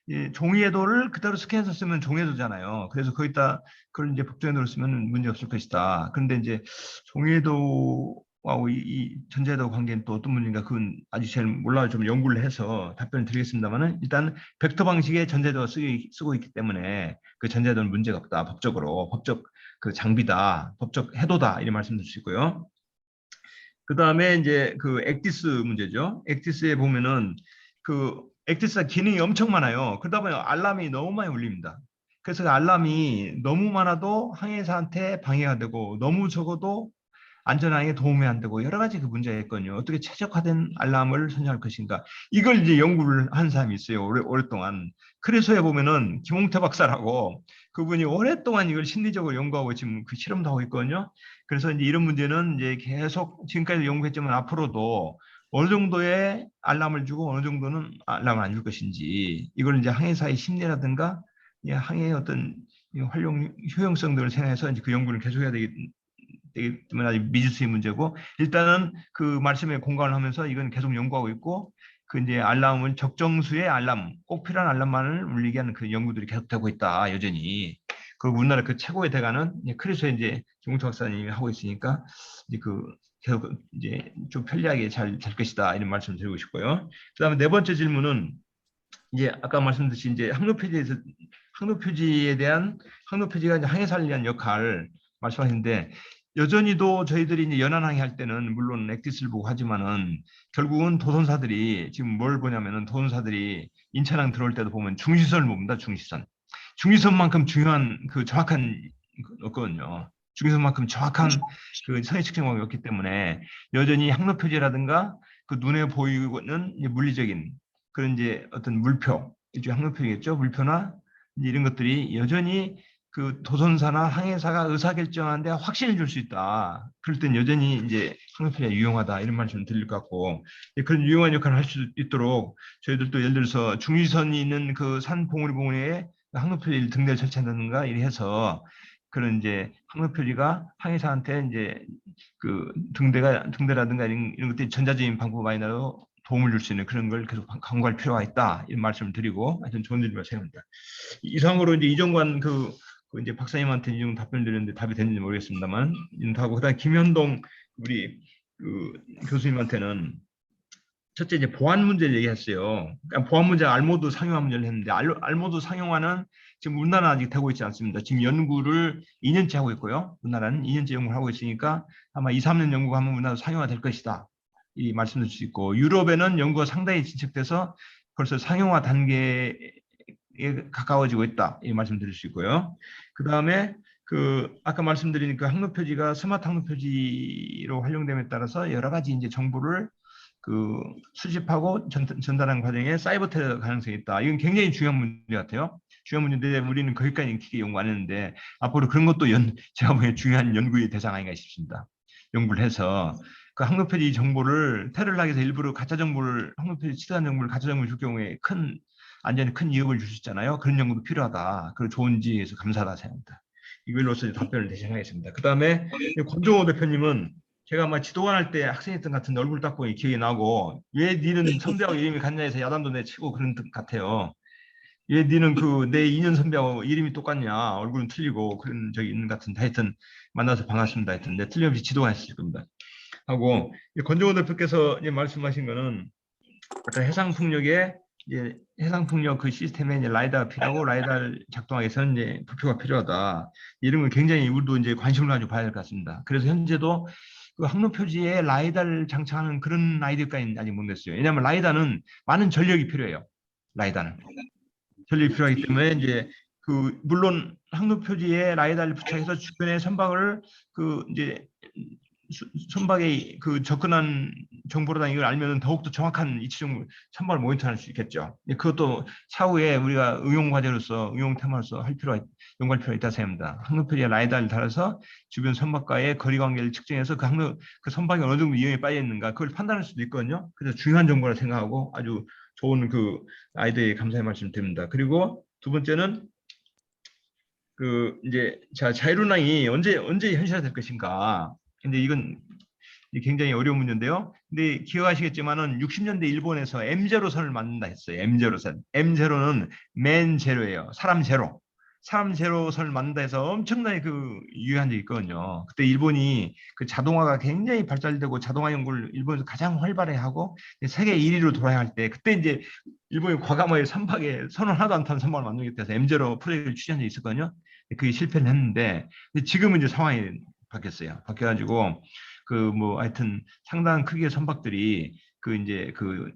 이 종이해도를 그대로 스캔해서 쓰면 종이해도잖아요. 그래서 거기다 그걸 이제 법정해도로 쓰면 문제 없을 것이다. 그런데 이제 종이해도하고 이 전자해도 관계는 또 어떤 문제인가 그건 아직 잘 몰라요. 좀 연구를 해서 답변을 드리겠습니다만은 일단 벡터 방식의 전자해도가 쓰고 있기 때문에 그 전자해도는 문제가 없다. 법적으로 법적 그 장비다, 법적 해도다 이런 말씀드릴 수 있고요. 그 다음에 이제 그 액티스 문제죠. 액티스에 보면은 그 액티스가 기능이 엄청 많아요. 그러다 보니 알람이 너무 많이 울립니다. 그래서 그 알람이 너무 많아도 항해사한테 방해가 되고 너무 적어도 안전항에 도움이 안 되고 여러 가지 그 문제가 있거든요. 어떻게 최적화된 알람을 선정할 것인가. 이걸 이제 연구를 한 사람이 있어요. 오랫동안. 크레소에 보면은 김홍태 박사라고 그분이 오랫동안 이걸 심리적으로 연구하고 지금 그 실험도 하고 있거든요. 그래서 이제 이런 문제는 이제 계속 지금까지 연구했지만 앞으로도 어느 정도의 알람을 주고 어느 정도는 알람을 안 줄 것인지 이걸 이제 항해사의 심리라든가 항해의 어떤 효용성 등을 생각해서 이제 그 연구를 계속해야 되기 때문에 아직 미지수의 문제고 일단은 그 말씀에 공감을 하면서 이건 계속 연구하고 있고 그 이제 알람은 적정수의 알람 꼭 필요한 알람만을 울리게 하는 그 연구들이 계속되고 있다 여전히 그 우리나라 그 최고의 대가는 크리스에 이제 김홍태 박사님이 하고 있으니까 이제 그 계속 이제 좀 편리하게 잘 될 것이다 이런 말씀을 드리고 싶고요. 그다음에 네 번째 질문은 이제 아까 말씀드린 이제 항로표지에 대한 항로표지가 이제 항해사를 위한 역할 말씀하셨는데. 여전히도 저희들이 이제 연안항해 할 때는 물론 액티스를 보고 하지만은 결국은 도선사들이 지금 뭘 보냐면은 도선사들이 인천항 들어올 때도 보면 중시선을 봅니다. 중시선만큼 중요한 그 정확한 없거든요. 중시선만큼 정확한 그 선의 측정망이 없기 때문에 여전히 항로표지라든가 그 눈에 보이는 이제 물리적인 그런 이제 어떤 물표 일종의 항로표겠죠. 물표나 이런 것들이 여전히 그 도선사나 항해사가 의사결정하는데 확신을 줄 수 있다. 그럴 땐 여전히 이제 항로표지가 유용하다. 이런 말씀 드릴 것 같고 그런 유용한 역할을 할 수 있도록 저희들도 예를 들어서 중위선이 있는 그 산 봉우리 봉우리에 항로표지 등대를 설치한다든가 이래 해서 그런 이제 항로표지가 항해사한테 이제 그 등대라든가 이런 것들이 전자적인 방법 아니라도 도움을 줄 수 있는 그런 걸 계속 강구할 필요가 있다. 이런 말씀을 드리고 하여튼 좋은 질문을 생각합니다. 이상으로 이제 이정관 그 이제 박사님한테 이 정도 답변을 드렸는데 답이 됐는지 모르겠습니다만 인터하고 그다음 김현동 우리 그 교수님한테는 첫째 이제 보안 문제를 얘기했어요. 그러니까 보안 문제 알모드 상용화 문제를 했는데 알모드 상용화는 지금 우리나라는 아직 되고 있지 않습니다. 지금 연구를 2년째 하고 있고요. 우리나라는 2년째 연구를 하고 있으니까 아마 2, 3년 연구가 하면 우리나라 상용화 될 것이다. 이 말씀드릴 수 있고 유럽에는 연구가 상당히 진척돼서 벌써 상용화 단계에 가까워지고 있다. 이 말씀드릴 수 있고요. 그 다음에 그 아까 말씀드린 그 항로표지가 스마트 항로표지로 활용됨에 따라서 여러 가지 이제 정보를 그 수집하고 전달하는 과정에 사이버 테러 가능성이 있다. 이건 굉장히 중요한 문제 같아요. 중요한 문제인데 우리는 거기까지 깊게 연구 안 했는데 앞으로 그런 것도 제가 보기엔 중요한 연구의 대상 아닌가 싶습니다. 연구를 해서 그 항로표지 정보를 테러를 하기 위해서 일부러 가짜 정보를 항로표지 치드한 정보를 가짜 정보를 줄 경우에 안전에 큰 위협을 줄 수 있잖아요. 그런 연구도 필요하다. 그리고 좋은지 해서 감사하다 생각합니다. 이걸로서 답변을 대신하겠습니다. 그 다음에 권종호 대표님은 제가 아마 지도관 할 때 학생했던 같은데 얼굴 딱 보니 기억이 나고 왜 니는 선배하고 이름이 같냐 해서 야단도 내치고 그런 것 같아요. 왜 니는 그 내 2년 선배하고 이름이 똑같냐 얼굴은 틀리고 그런 적이 있는 것 같은데 하여튼 만나서 반갑습니다. 하여튼 내 틀림없이 지도관 했을 겁니다. 하고 권종호 대표께서 말씀하신 거는 아까 해상풍력에 이제 해상풍력 그 시스템에 이제 라이다가 필요하고 라이다를 작동하기 위해서는 이제 부표가 필요하다. 이런 건 굉장히 우리도 이제 관심을 가지고 봐야 될 것 같습니다. 그래서 현재도 그 항로 표지에 라이다를 장착하는 그런 아이디어까지는 아직 못 냈어요. 왜냐하면 라이다는 많은 전력이 필요해요. 라이다는 전력이 필요하기 때문에 이제 그 물론 항로 표지에 라이다를 부착해서 주변의 선박을 그 이제 선박에 그 접근한 정보로다 이걸 알면 더욱더 정확한 위치 정보 선박을 모니터할 수 있겠죠. 그것도 차후에 우리가 응용 과제로서 응용 테마로서 연구할 필요가 있다 생각합니다. 항로 표지에 라이다를 달아서 주변 선박과의 거리 관계를 측정해서 그 선박이 어느 정도 위험에 빠져 있는가 그걸 판단할 수도 있거든요. 그래서 중요한 정보라 생각하고 아주 좋은 그 아이디어에 감사의 말씀 드립니다. 그리고 두 번째는 그 이제 자율운항이 언제 현실화될 것인가. 근데 이건 굉장히 어려운 문제인데요. 근데 기억하시겠지만은 60년대 일본에서 M0선을 만든다 했어요. M0선. M0는 맨 제로예요. 사람 제로. 사람 제로선을 만든다 해서 엄청나게 그 유효한 적이 있거든요. 그때 일본이 그 자동화가 굉장히 발달되고 자동화 연구를 일본에서 가장 활발히 하고 세계 1위로 돌아야 할 때 그때 이제 일본이 과감하게 선박에 선 하나도 안 탄 선박을 만들겠다 해서 M0 프로젝트를 추진한 적이 있었거든요. 그게 실패를 했는데 지금은 이제 상황이 바뀌었어요. 바뀌어가지고 그 뭐 하여튼 상당한 크기의 선박들이 그 이제 그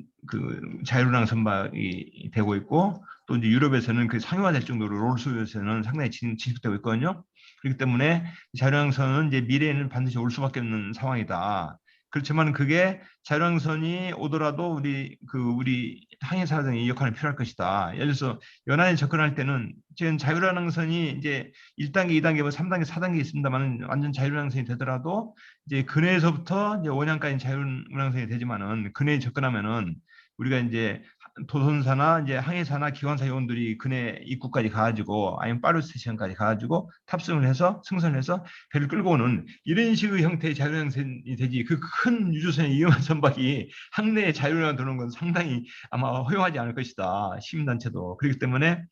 자율운항 선박이 되고 있고 또 이제 유럽에서는 그 상용화될 정도로 롤스로이스에서는 상당히 진입되고 있거든요. 그렇기 때문에 자율항선은 이제 미래에는 반드시 올 수밖에 없는 상황이다. 그렇지만 그게 자율항선이 오더라도 우리 항해사들이 역할이 필요할 것이다. 예를 들어서 연안에 접근할 때는 지금 자율항선이 이제 1단계, 2단계, 뭐 3단계, 4단계 있습니다만 완전 자율항선이 되더라도 이제 근해에서부터 이제 원양까지 자율운항선이 되지만은 근해에 접근하면은 우리가 이제 도선사나 이제 항해사나 기관사 요원들이 근해 입구까지 가가지고 아니면 빠루 스테이션까지 가가지고 탑승을 해서 승선을 해서 배를 끌고 오는 이런 식의 형태의 자율운항선이 되지 그 큰 유조선의 위험한 선박이 항내에 자율운항 도는 건 상당히 아마 허용하지 않을 것이다. 시민단체도 그렇기 때문에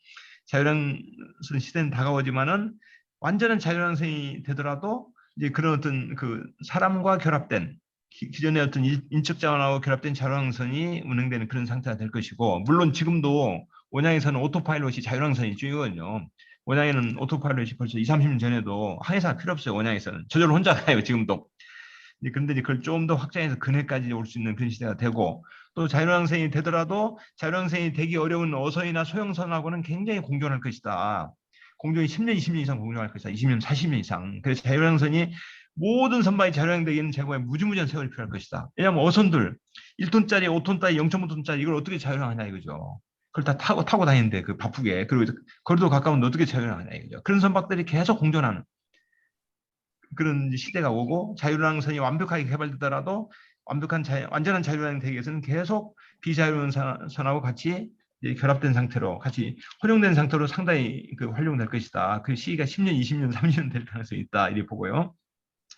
자율항선 시대는 다가오지만은 완전한 자율항선이 되더라도 이제 그런 어떤 그 사람과 결합된 기존의 어떤 인적 자원하고 결합된 자율항선이 운행되는 그런 상태가 될 것이고 물론 지금도 원양에서는 오토파일럿이 자율항선이 중요거든요. 원양에는 오토파일럿이 벌써 20, 30년 전에도 항해사가 필요 없어요. 원양에서는 저절로 혼자 가요. 지금도. 그런데 그걸 좀 더 확장해서 근해까지 올 수 있는 그런 시대가 되고 또 자율항선이 되더라도 자율항선이 되기 어려운 어선이나 소형선하고는 굉장히 공존할 것이다. 공존이 10년, 20년 이상 공존할 것이다. 20년, 40년 이상. 그래서 자율항선이 모든 선박이 자율항되기에는 제거에 무지무지한 세월이 필요할 것이다. 왜냐하면 어선들 1톤짜리, 5톤짜리, 0.5톤짜리 이걸 어떻게 자율항하냐 이거죠. 그걸 다 타고 다니는데 그 바쁘게 그리고 거리도 가까운데 어떻게 자율항하냐 이거죠. 그런 선박들이 계속 공존하는 그런 시대가 오고 자율항선이 완벽하게 개발되더라도 완전한 자율항이 되기 위해서는 계속 비자율항선하고 같이 결합된 상태로 같이 혼용된 상태로 상당히 그 활용될 것이다. 그 시기가 10년, 20년, 30년 될 가능성이 있다. 이렇게 보고요.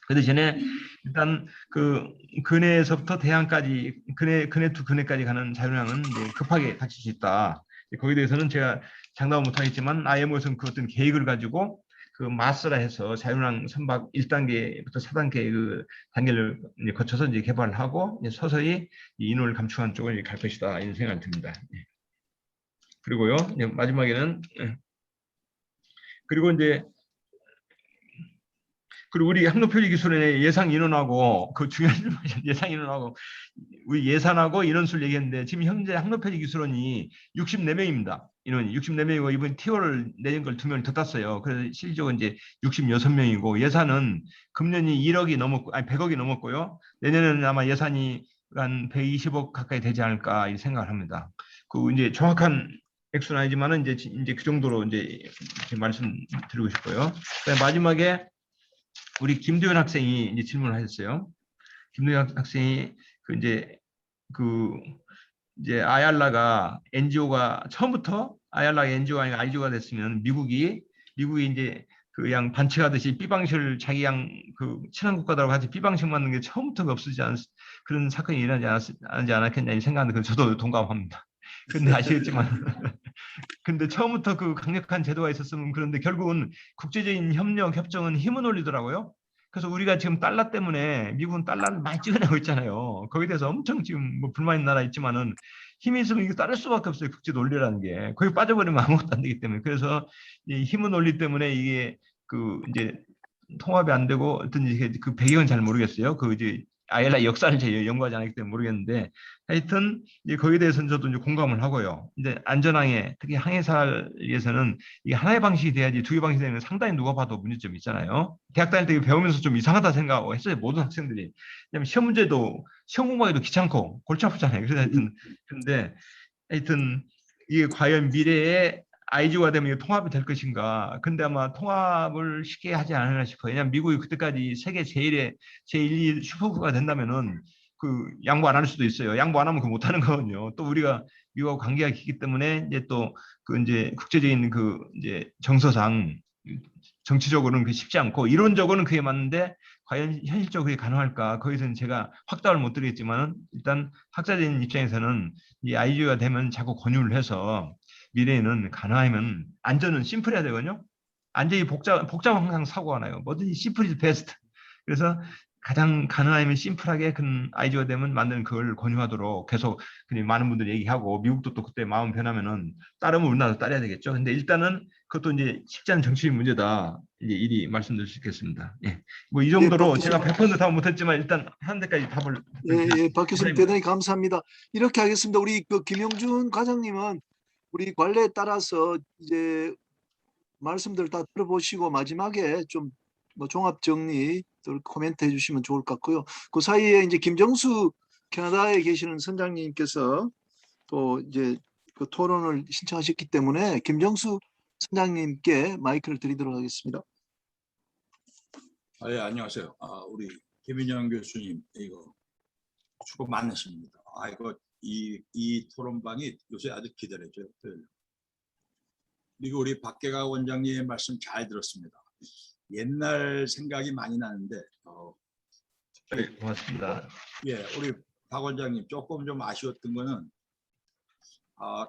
그 대신에 일단 그 근해에서부터 대항까지 근해 투 근해까지 가는 자율항은 이제 급하게 갖출 수 있다. 거기에 대해서는 제가 장담은 못하겠지만 IMO에서는 그 어떤 계획을 가지고 그 마스라 해서 자율항 선박 1단계부터 4단계 그 단계를 이제 거쳐서 이제 개발을 하고 이제 서서히 인원을 감축하는 쪽으로 갈 것이다 이런 생각이 듭니다. 그리고요 이제 마지막에는 그리고 이제 그리고 우리 항로표지 기술의 예상 인원하고 그 중요한 예상 인원하고 우리 예산하고 인원수를 얘기했는데 지금 현재 항로표지 기술원이 64명입니다. 인원이 64명이고 이번 티오를 내는 걸 2명을 더 땄어요. 그래서 실질적으로 이제 66명이고 예산은 금년이 1억이 넘었고 아니 100억이 넘었고요. 내년에는 아마 예산이 한 120억 가까이 되지 않을까 이 생각을 합니다. 그 이제 정확한 액수는 아니지만은 이제 그 정도로 이제 말씀드리고 싶고요. 마지막에 우리 김도현 학생이 이제 질문을 하셨어요. 김도현 학생이 이제 아얄라가 NGO가 처음부터 아얄라가 NGO가 아니라 IGO가 됐으면 미국이 이제 그냥 반칙하듯이 삐방식을 자기 그 친한 국가들하고 같이 삐방식 만든 게 처음부터 없어지지 않은 그런 사건이 일어나지 않았겠냐 이 생각하는데 저도 동감합니다. 근데 아시겠지만 근데 처음부터 그 강력한 제도가 있었으면 그런데 결국은 국제적인 협력 협정은 힘은 올리더라고요. 그래서 우리가 지금 달러 때문에 미국은 달러를 많이 찍어내고 있잖아요. 거기에 대해서 엄청 지금 뭐 불만 있는 나라 있지만은 힘이 있으면 이게 따를 수밖에 없어요. 국제 논리라는 게 거기 빠져버리면 아무것도 안 되기 때문에 그래서 이 힘은 올리 때문에 이게 그 이제 통합이 안 되고 어떤 이게 그 배경은 잘 모르겠어요. 그 이제 아일라 역사를 제가 연구하지 않았기 때문에 모르겠는데 하여튼 이제 거기에 대해서는 저도 이제 공감을 하고요. 이제 안전항해 특히 항해사를 위해서는 이게 하나의 방식이 돼야지 두 개 방식이 되는 건 상당히 누가 봐도 문제점이 있잖아요. 대학 다닐 때 배우면서 좀 이상하다 생각하고 했어요. 모든 학생들이. 왜냐면 시험 문제도 시험 공부하기도 귀찮고 골치 아프잖아요. 그래서 하여튼 근데 하여튼 이게 과연 미래에 IG가 되면 통합이 될 것인가. 근데 아마 통합을 쉽게 하지 않으나 싶어요. 왜냐하면 미국이 그때까지 세계 제1, 2 슈퍼국가 된다면은 그 양보 안 할 수도 있어요. 양보 안 하면 그 못하는 거거든요. 또 우리가 미국하고 관계가 깊기 때문에 이제 또 그 이제 국제적인 그 이제 정서상 정치적으로는 그 쉽지 않고 이론적으로는 그게 맞는데 과연 현실적으로 그게 가능할까? 거기서는 제가 확답을 못 드리겠지만 일단 학자적인 입장에서는 이 IG가 되면 자꾸 권유를 해서 미래에는 가능하면 안전은 심플해야 되거든요. 안전이 복잡하면 항상 사고가 나요. 뭐든지 심플 is 베스트. 그래서 가장 가능하면 심플하게 IG가 되면 만드는 그걸 권유하도록 계속 많은 분들이 얘기하고 미국도 또 그때 마음 변하면은 따르면 우리나라도 따라야 되겠죠. 근데 일단은 그것도 이제 쉽지 않은 정치적 문제다. 이제 이리 말씀드릴 수 있겠습니다. 예. 뭐 이 정도로 예, 제가 100% 답 못했지만 일단 한 데까지 답을. 예, 박 교수님 대단히 감사합니다. 이렇게 하겠습니다. 우리 그 김영준 과장님은 우리 관례에 따라서 이제 말씀들 다 들어보시고 마지막에 좀 뭐 종합 정리 또 코멘트 해주시면 좋을 것 같고요. 그 사이에 이제 김정수 캐나다에 계시는 선장님께서 또 이제 그 토론을 신청하셨기 때문에 김정수 선장님께 마이크를 드리도록 하겠습니다. 예, 안녕하세요. 우리 김인영 교수님, 이거 수고 많으십니다. 이거 이 토론방이 요새 아주 기다려져요. 그리고 우리 박계가 원장님의 말씀 잘 들었습니다. 옛날 생각이 많이 나는데, 네, 고맙습니다. 예, 우리 박 원장님 조금 좀 아쉬웠던 거는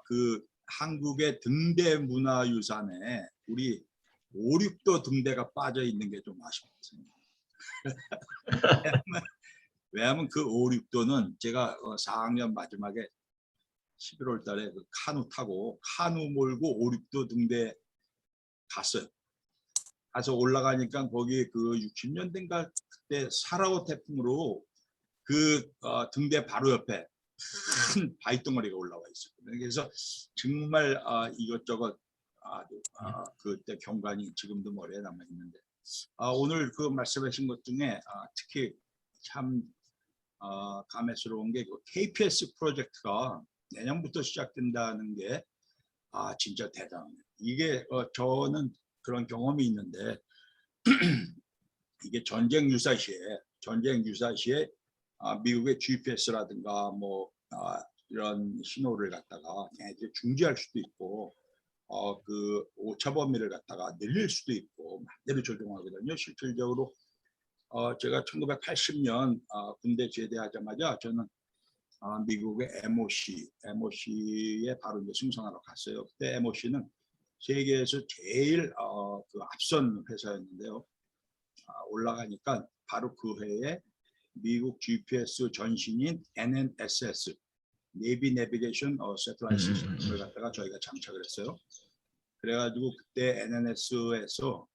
그 한국의 등대 문화유산에 우리 5, 6도 등대가 빠져 있는 게 좀 아쉽습니다. 왜냐하면 그 5, 6도는 제가 4학년 마지막에 11월 달에 그 카누 타고 카누 몰고 5, 6도 등대 갔어요. 가서 올라가니까 거기 그 60년대인가 그때 사라오 태풍으로 그 등대 바로 옆에 큰 바위덩어리가 올라와 있어요. 그래서 정말 이것저것 그때 경관이 지금도 머리에 남아 있는데 오늘 그 말씀하신 것 중에 특히 참 감회스러운 게 그 KPS 프로젝트가 내년부터 시작된다는 게 진짜 대단합니다. 이게 저는 그런 경험이 있는데 이게 전쟁 유사시에 미국의 GPS라든가 뭐 이런 신호를 갖다가 걔네들이 중지할 수도 있고 그 오차 범위를 갖다가 늘릴 수도 있고 마음대로 조종하거든요. 실질적으로 제가 1980년 군대 제대하자마자 저는 미국의 MOC에 바로 이제 승선하러 갔어요. 그때 MOC는 세계에서 제일 그 앞선 회사였는데요. 올라가니까 바로 그 해에 미국 GPS 전신인 NNSS 네비 내비게이션 세틀라이트 시스템을 갖다가 저희가 장착을 했어요. 그래가지고 그때 NNS에서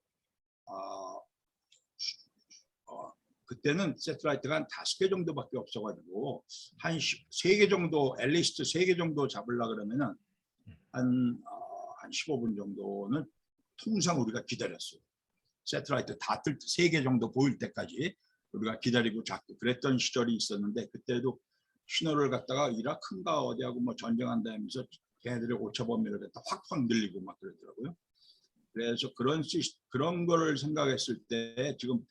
그때는 세틀라이트가 한 5개 정도밖에 없어가지고 한 3개 정도, 앨리스트 3개 정도 잡으려 그러면은 한 15분 정도는 통상 우리가 기다렸어요. 세틀라이트 다 뜰 때 3개 정도 보일 때까지 우리가 기다리고 잡고 그랬던 시절이 있었는데 그때도 신호를 갖다가 이라크인가 어디하고 뭐 전쟁한다 하면서 걔네들의 오차 범위를 갖다 확 늘리고 막 그러더라고요. 그래서 그런 거를 생각했을 때 지금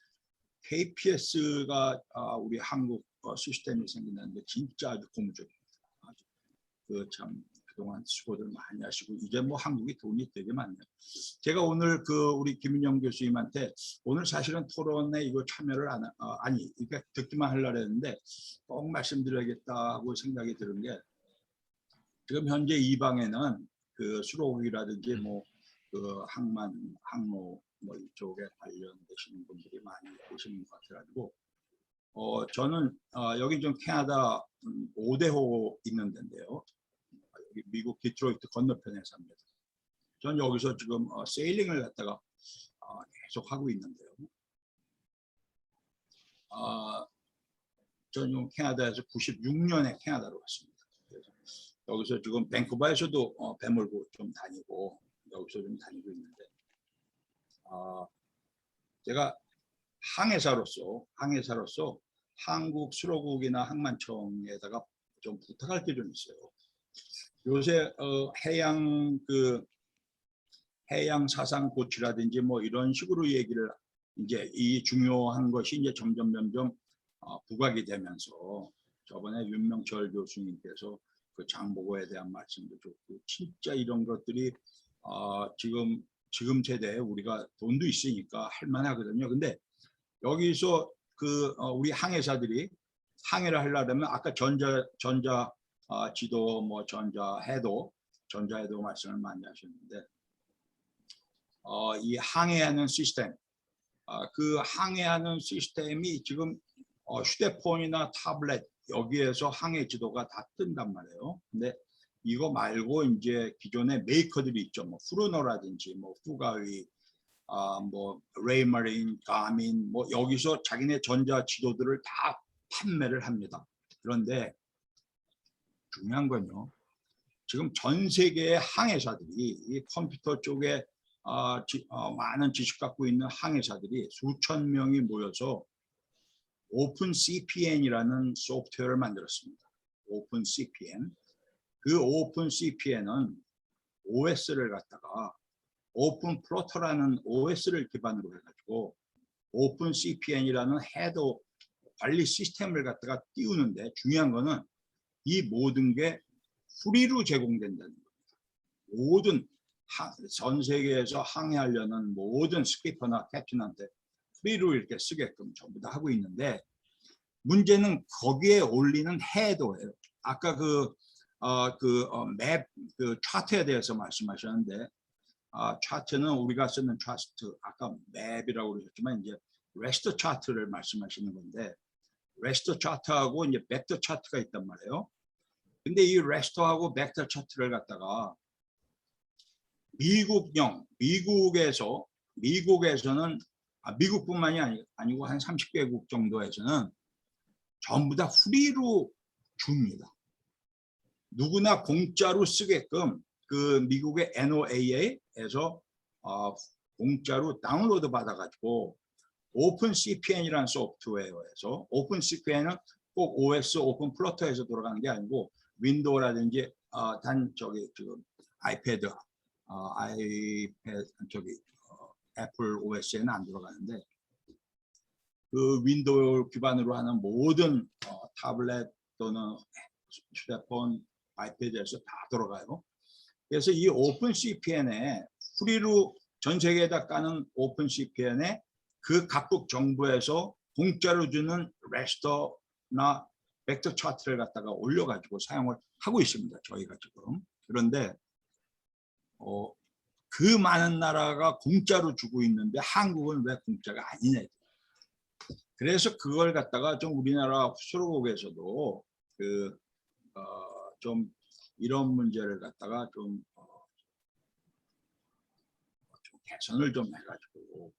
KPS가 우리 한국 시스템이 생긴다는 게 진짜 아주 고무적입니다. 참 그동안 수고들 많이 하시고 이제 뭐 한국이 돈이 되게 많네요. 제가 오늘 우리 김인영 교수님한테 오늘 사실은 토론에 이거 참여를 그러니까 듣기만 하려고 했는데 꼭 말씀드려야겠다고 생각이 드는 게 지금 현재 이 방에는 그 수로기라든지 뭐 그 항로 뭐 이쪽에 관련되시는 분들이 많이 오시는 것 같아가지고 저는 여기 좀 캐나다 오데호 있는 데인데요. 여기 미국 디트로이트 건너편에 삽니다. 전 여기서 지금 세일링을 갖다가 계속 하고 있는데요. 저는 캐나다에서 96년에 캐나다로 왔습니다. 그래서 여기서 지금 밴쿠버에서도 배 몰고 좀 다니고 여기서 좀 다니고 있는데 제가 항해사로서 한국 수로국이나 항만청에다가 좀 부탁할 게 좀 있어요. 요새 해양 사상 고치라든지 뭐 이런 식으로 얘기를 이제 이 중요한 것이 이제 점점 부각이 되면서 저번에 윤명철 교수님께서 그 장보고에 대한 말씀도 좋고 진짜 이런 것들이 지금 세대에 우리가 돈도 있으니까 할 만하거든요. 근데 여기서 우리 항해사들이 항해를 하려면 아까 전자 지도 뭐 전자해도 말씀을 많이 하셨는데 이 항해하는 시스템 그 항해하는 시스템이 지금 휴대폰이나 타블렛 여기에서 항해 지도가 다 뜬단 말이에요. 근데 이거 말고 이제 기존의 메이커들이 있죠. 뭐 후르노라든지 뭐 후가위 뭐 레이머린, 가민 뭐 여기서 자기네 전자 지도들을 다 판매를 합니다. 그런데 중요한 건요. 지금 전 세계의 항해사들이 이 컴퓨터 쪽에 많은 지식 갖고 있는 항해사들이 수천 명이 모여서 오픈 CPN이라는 소프트웨어를 만들었습니다. 오픈 CPN. 그 오픈 CPN은 OS를 갖다가 오픈 플로터라는 OS를 기반으로 해가지고 오픈 CPN이라는 헤더 관리 시스템을 갖다가 띄우는데 중요한 거는 이 모든 게 프리로 제공된다는 겁니다. 모든 전 세계에서 항해하려는 모든 스키퍼나 캡틴한테 프리로 이렇게 쓰게끔 전부 다 하고 있는데 문제는 거기에 올리는 헤더예요. 아까 맵 차트에 대해서 말씀하셨는데 차트는 우리가 쓰는 차트 아까 맵이라고 그러셨지만 이제 레스터 차트를 말씀하시는 건데 레스터 차트하고 이제 벡터 차트가 있단 말이에요. 근데 이 레스터하고 벡터 차트를 갖다가 미국에서는 미국뿐만이 아니고 한 30개국 정도에서는 전부 다 프리로 줍니다. 누구나 공짜로 쓰게끔 그 미국의 NOAA에서 공짜로 다운로드 받아가지고 오픈 CPN이라는 소프트웨어에서 오픈 CPN은 꼭 OS 오픈 플러터에서 돌아가는 게 아니고 윈도우라든지 지금 아이패드 애플 OS에는 안 들어가는데 그 윈도우 기반으로 하는 모든 타블렛 또는 휴대폰, 아이패드에서 다 들어가요. 그래서 이 오픈 CPN에 프리로 전 세계에다 까는 오픈 CPN에 그 각국 정부에서 공짜로 주는 레스터나 벡터 차트를 갖다가 올려가지고 사용을 하고 있습니다. 저희가 지금. 그런데 그 많은 나라가 공짜로 주고 있는데 한국은 왜 공짜가 아니냐. 그래서 그걸 갖다가 좀 우리나라 수로국에서도 좀 이런 문제를 갖다가 좀 개선을 좀 해가지고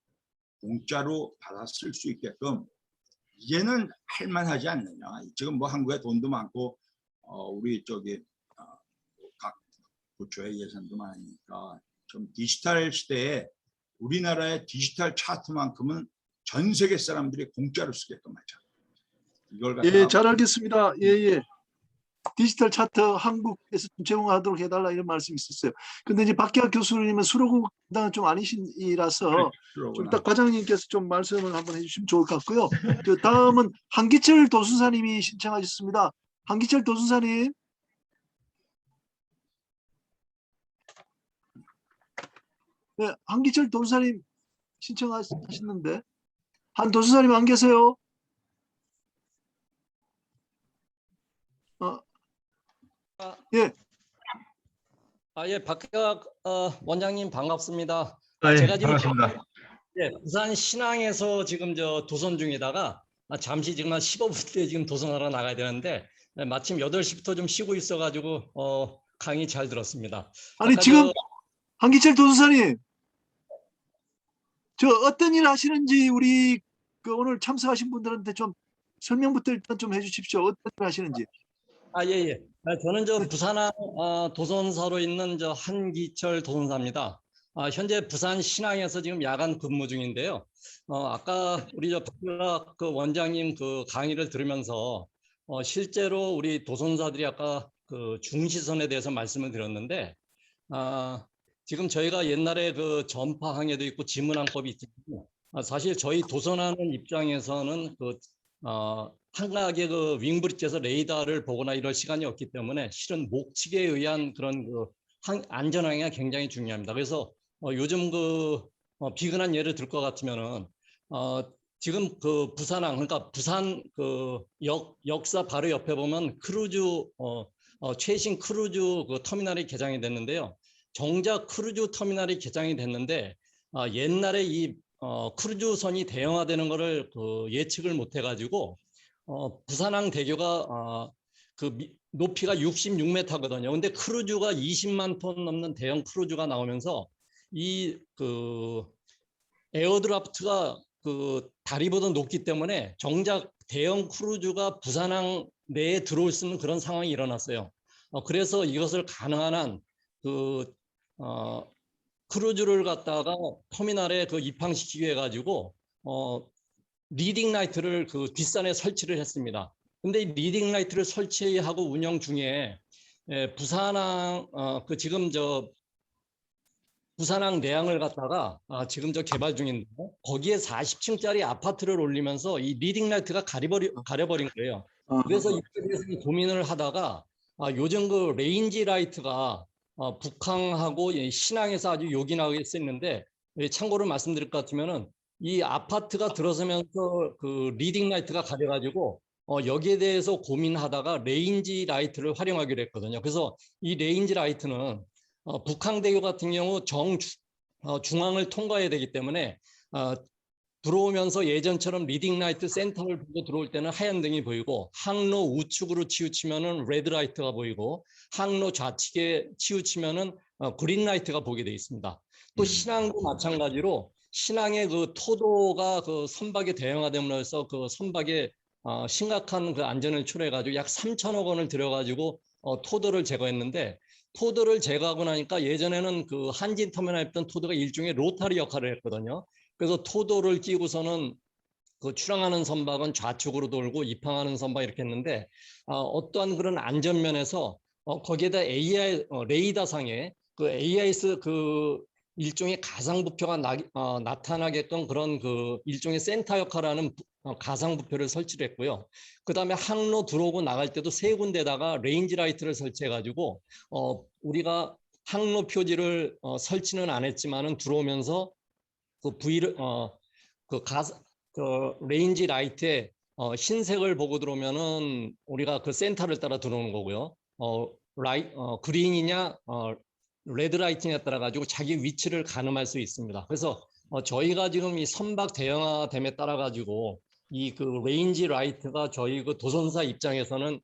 공짜로 받아 쓸 수 있게끔 이제는 할만하지 않느냐. 지금 뭐 한국에 돈도 많고 우리 각 부처의 예산도 많으니까 좀 디지털 시대에 우리나라의 디지털 차트만큼은 전 세계 사람들이 공짜로 쓰게끔 하자. 이걸 갖다가 예, 잘 알겠습니다. 예. 디지털 차트 한국에서 좀 제공하도록 해달라 이런 말씀이 있었어요. 근데 이제 박기학 교수님은 수로국당은 좀 아니시라서 좀 이따 과장님께서 좀 말씀을 한번 해주시면 좋을 것 같고요. 그 다음은 한기철 도순사님이 신청하셨습니다. 한기철 도순사님. 네, 한기철 도순사님 신청하셨는데 한 도순사님 안 계세요? 예. 예, 박기학 원장님 반갑습니다. 예, 제가 지금 반갑습니다. 부산 신항에서 지금 도선 중이다가 잠시 지금 한 15분 뒤에 지금 도선하러 나가야 되는데 마침 8시부터 좀 쉬고 있어가지고 강의 잘 들었습니다. 아니 지금 한기철 도수사님 저 어떤 일 하시는지 우리 그 오늘 참석하신 분들한테 좀 설명부터 일단 좀 해주십시오. 어떤 일 하시는지. 예. 저는 부산 도선사로 있는 한기철 도선사입니다. 현재 부산 신항에서 지금 야간 근무 중인데요. 아까 우리 박규락 그 원장님 그 강의를 들으면서 실제로 우리 도선사들이 아까 그 중시선에 대해서 말씀을 드렸는데, 지금 저희가 옛날에 그 전파항해도 있고 지문항법이 있지만, 사실 저희 도선하는 입장에서는 한가하게 그 윙브리지에서 레이더를 보거나 이럴 시간이 없기 때문에 실은 목측에 의한 그런 안전항해가 굉장히 중요합니다. 그래서 요즘 비근한 예를 들 것 같으면은 지금 그 부산항, 그러니까 부산 그 역사 바로 옆에 보면 크루즈 최신 크루즈 그 터미널이 개장이 됐는데요. 정작 크루즈 터미널이 개장이 됐는데 옛날에 이 크루즈선이 대형화되는 것을 예측을 못 해가지고 부산항 대교가 높이가 66m거든요. 근데 크루즈가 20만 톤 넘는 대형 크루즈가 나오면서 이 에어드라프트가 다리보다 높기 때문에 정작 대형 크루즈가 부산항 내에 들어올 수 있는 그런 상황이 일어났어요. 그래서 이것을 가능한 한 크루즈를 갖다가 터미널에 입항시키기 해가지고 리딩 라이트를 뒷산에 설치를 했습니다. 근데 이 리딩 라이트를 설치하고 운영 중에 부산항 지금 부산항 내항을 갖다가 지금 개발 중인데 거기에 40층짜리 아파트를 올리면서 이 리딩 라이트가 가려버린 거예요. 그래서 이에 대해서 고민을 하다가 요즘 레인지 라이트가 북항하고 신항에서 아주 요긴하게 쓰이는데, 참고로 말씀드릴 것 같으면은 이 아파트가 들어서면서 리딩 라이트가 가려가지고 여기에 대해서 고민하다가 레인지 라이트를 활용하기로 했거든요. 그래서 이 레인지 라이트는 북항대교 같은 경우 중앙을 통과해야 되기 때문에 들어오면서 예전처럼 리딩 라이트 센터를 보고 들어올 때는 하얀 등이 보이고, 항로 우측으로 치우치면은 레드 라이트가 보이고, 항로 좌측에 치우치면은 그린 라이트가 보게 되어 있습니다. 또 신항도 마찬가지로 신항의 토도가 선박에 대형화됨으로써 선박에 심각한 안전을 초래해가지고 약 3천억 원을 들여가지고 토도를 제거했는데, 토도를 제거하고 나니까 예전에는 한진 터미널에 있던 토도가 일종의 로타리 역할을 했거든요. 그래서 토도를 끼고서는 출항하는 선박은 좌측으로 돌고 입항하는 선박 이렇게 했는데, 어떠한 그런 안전면에서 거기에다 AI 레이더상에 AIS 일종의 가상부표가 나타나게끔 그런 일종의 센터 역할을 하는 가상부표를 설치를 했고요. 그 다음에 항로 들어오고 나갈 때도 세 군데다가 레인지 라이트를 설치해가지고 우리가 항로 표지를 설치는 안 했지만은 들어오면서 레인지 라이트에 흰색을 보고 들어오면은 우리가 센터를 따라 들어오는 거고요. 그린이냐 레드 라이트냐에 따라 가지고 자기 위치를 가늠할 수 있습니다. 그래서 저희가 지금 이 선박 대형화됨에 따라 가지고 이 레인지 라이트가 저희 도선사 입장에서는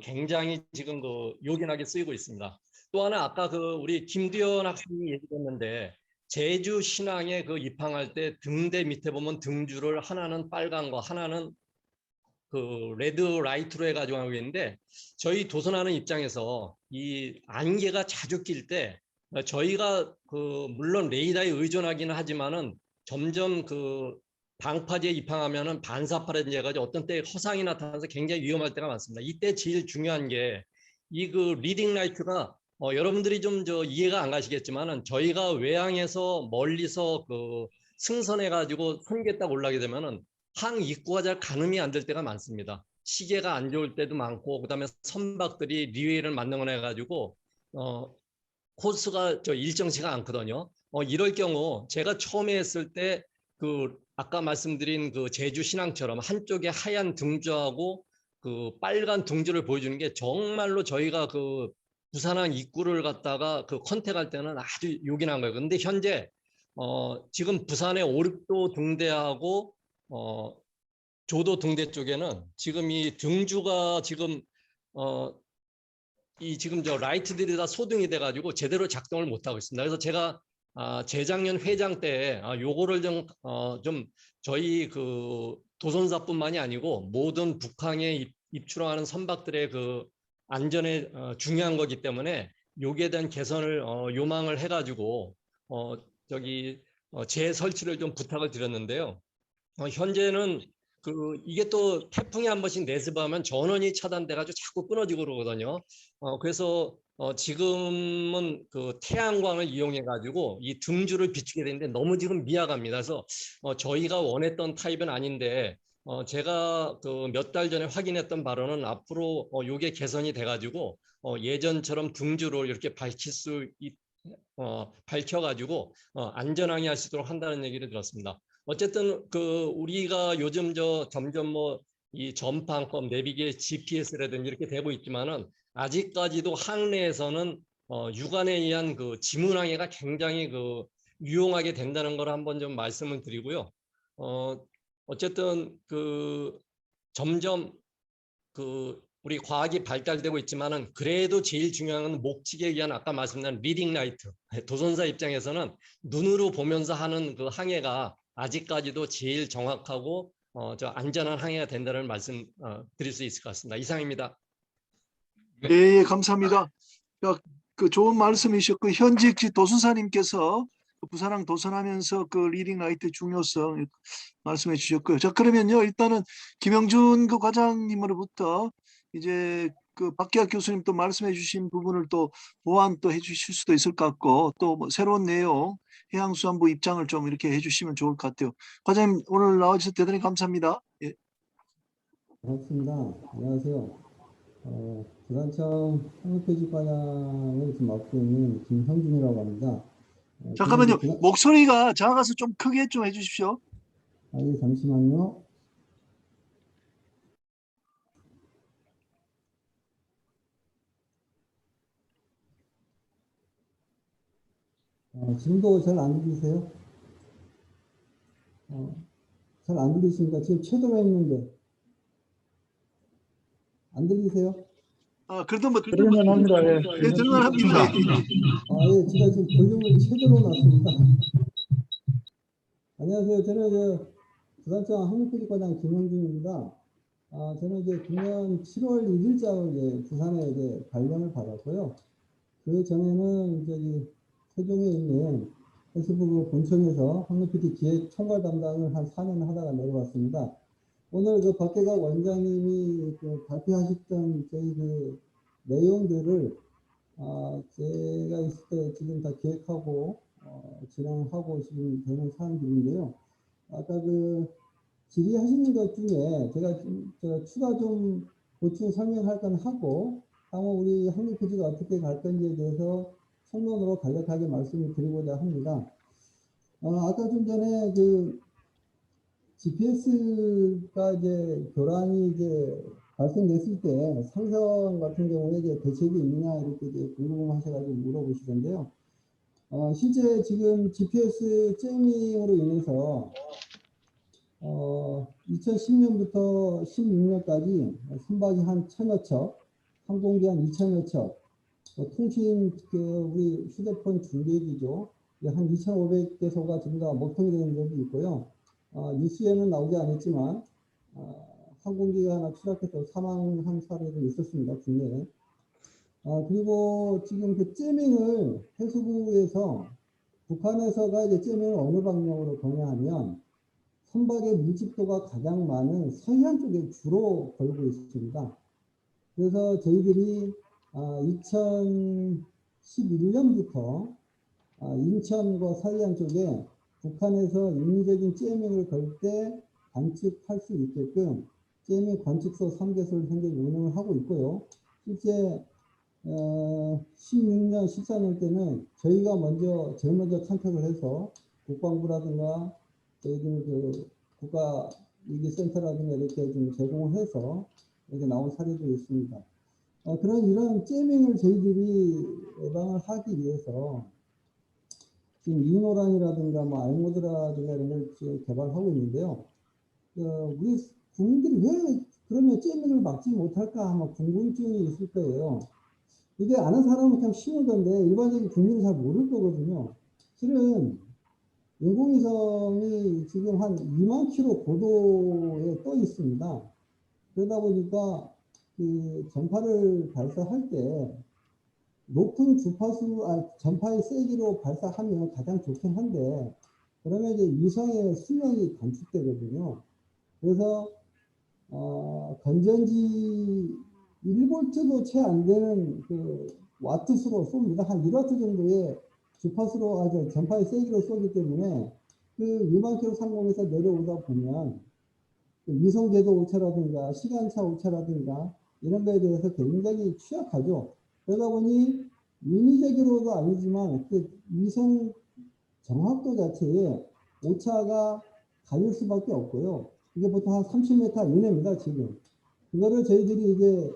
굉장히 지금 요긴하게 쓰이고 있습니다. 또 하나 아까 우리 김두현 학생이 얘기했는데, 제주 신항에 입항할 때 등대 밑에 보면 등줄을 하나는 빨간 거, 하나는 레드 라이트로 해가지고 하고 있는데, 저희 도선하는 입장에서 이 안개가 자주 낄 때 저희가 물론 레이더에 의존하기는 하지만은 점점 방파제에 입항하면은 반사파라든지 해가지고 어떤 때 허상이 나타나서 굉장히 위험할 때가 많습니다. 이때 제일 중요한 게 이 리딩 라이트가 여러분들이 좀 이해가 안 가시겠지만은, 저희가 외항에서 멀리서 승선해가지고 선계 딱 올라가게 되면은 항 입구가 잘 가늠이 안 될 때가 많습니다. 시계가 안 좋을 때도 많고, 그다음에 선박들이 리웨이를 만들거나 해가지고 코스가 일정치가 않거든요. 이럴 경우 제가 처음에 했을 때 아까 말씀드린 제주 신항처럼 한쪽에 하얀 등주하고 빨간 등주를 보여주는 게 정말로 저희가 부산항 입구를 갖다가 컨택할 때는 아주 요긴한 거예요. 근데 현재 지금 부산의 오륙도 등대하고 조도 등대 쪽에는 지금 이 등주가 지금 지금 라이트들이 다 소등이 돼가지고 제대로 작동을 못 하고 있습니다. 그래서 제가 재작년 회장 때 요거를 좀 저희 그 도선사뿐만이 아니고 모든 북한에 입출하는 선박들의 그 안전에 중요한 거기 때문에 여기에 대한 개선을 요망을 해가지고 재설치를 좀 부탁을 드렸는데요. 현재는 이게 또 태풍이 한 번씩 내습하면 전원이 차단돼가지고 자꾸 끊어지고 그러거든요. 그래서 지금은 그 태양광을 이용해가지고 이 등주를 비추게 되는데 너무 지금 미약합니다. 그래서 저희가 원했던 타입은 아닌데 제가 그 몇 달 전에 확인했던 바로는 앞으로 요게 개선이 돼가지고 예전처럼 등주를 이렇게 밝혀가지고 안전하게 할 수 있도록 한다는 얘기를 들었습니다. 어쨌든 우리가 요즘 점점 이 전파법, 내비게 GPS라든지 이렇게 되고 있지만은 아직까지도 항내에서는 유관에 의한 그 지문항해가 굉장히 유용하게 된다는 걸 한번 좀 말씀을 드리고요. 어쨌든 점점 우리 과학이 발달되고 있지만은 그래도 제일 중요한 건 목적에 의한 아까 말씀드린 리딩 라이트. 도선사 입장에서는 눈으로 보면서 하는 그 항해가 아직까지도 제일 정확하고 안전한 항해가 된다는 말씀 드릴 수 있을 것 같습니다. 이상입니다. 네, 감사합니다. 그 좋은 말씀이셨고 현직 도순사님께서 부산항 도선하면서 그 리딩 라이트 중요성 말씀해 주셨고요. 자, 그러면요 일단은 김영준 그 과장님으로부터 이제 그 박기학 교수님 또 말씀해 주신 부분을 또 보완 또 해주실 수도 있을 것 같고 또 뭐 새로운 내용 해양수산부 입장을 좀 이렇게 해주시면 좋을 것 같아요. 과장님 오늘 나와주셔서 대단히 감사합니다. 예. 반갑습니다. 안녕하세요. 부산청 항해표지과장을 지금 맡고 있는 김형준이라고 합니다. 잠깐만요. 목소리가 작아서 좀 크게 좀 해주십시오. 예, 잠시만요. 지금도 잘 안 들리세요? 잘 안 들리십니까? 지금 최대로 했는데 안 들리세요? 그래도 뭐 들을만 합니다. 예. 예, 들을만 합니다. 예, 제가 지금 볼륨을 최대로 놨습니다. 안녕하세요. 저는 부산청 항해표지과장 김영준입니다. 저는 이제 금년 7월 1일자로 부산에 발령을 받았고요. 그 전에는 세종에 있는 해수부 본청에서 항해PD 기획 총괄 담당을 한 4년 하다가 내려왔습니다. 오늘 박계각 원장님이 발표하셨던 저희 내용들을 제가 있을 때 지금 다 기획하고 진행하고 지금 되는 사항들인데요. 아까 질의하시는 것 중에 제가 추가 좀 보충 설명할 건 하고 향후 우리 항해표지가 어떻게 갈 건지에 대해서 총론으로 간략하게 말씀을 드리고자 합니다. 아까 좀 전에 GPS가 교란이 발생됐을 때 상선 같은 경우에 대책이 있느냐 이렇게 궁금하셔가지고 물어보시던데요. 실제 지금 GPS 잼밍으로 인해서 2010년부터 16년까지 선박이 한 1000여 척, 항공기 한 2000여 척, 통신 우리 휴대폰 중계기죠. 한 2,500개소가 지금 다 목통이 되는 적이 있고요. 뉴스에는 나오지 않았지만 항공기가 하나 추락해서 사망한 사례도 있었습니다. 국내에. 그리고 지금 잼밍을 해수부에서 북한에서가 잼밍을 어느 방향으로 거냐하면 선박의 밀집도가 가장 많은 서해안 쪽에 주로 걸고 있습니다. 그래서 저희들이 2011년부터 인천과 서해안 쪽에 북한에서 인위적인 잼밍을 걸 때 관측할 수 있게끔 잼밍 관측소 3개소를 현재 운영을 하고 있고요. 실제 16년, 14년 때는 저희가 제일 먼저 컨택을 해서 국방부라든가 저희들 국가위기센터라든가 이렇게 좀 제공을 해서 이렇게 나온 사례도 있습니다. 이런 잼밍을 저희들이 예방을 하기 위해서 지금 이노란이라든가 알모드라든가 이런 걸 지금 개발하고 있는데요. 우리 국민들이 왜 그러면 잼밍을 막지 못할까 아마 궁금증이 있을 거예요. 이게 아는 사람은 그냥 쉬운 건데 일반적인 국민은 잘 모를 거거든요. 실은 인공위성이 지금 한 2만 킬로 고도에 떠 있습니다. 그러다 보니까 그 전파를 발사할 때 높은 주파수, 전파의 세기로 발사하면 가장 좋긴 한데, 그러면 이제 위성의 수명이 단축되거든요. 그래서 건전지 1볼트도 채 안 되는 그 와트수로 쏩니다. 한 1와트 정도의 주파수로 전파의 세기로 쏘기 때문에 그 2만 킬로 상공에서 내려오다 보면 그 위성 궤도 오차라든가 시간차 오차라든가 이런 거에 대해서 굉장히 취약하죠. 그러다 보니 인위적으로도 아니지만 그 위성 정확도 자체에 오차가 가릴 수밖에 없고요. 이게 보통 한 30m 이내입니다, 지금. 그거를 저희들이 이제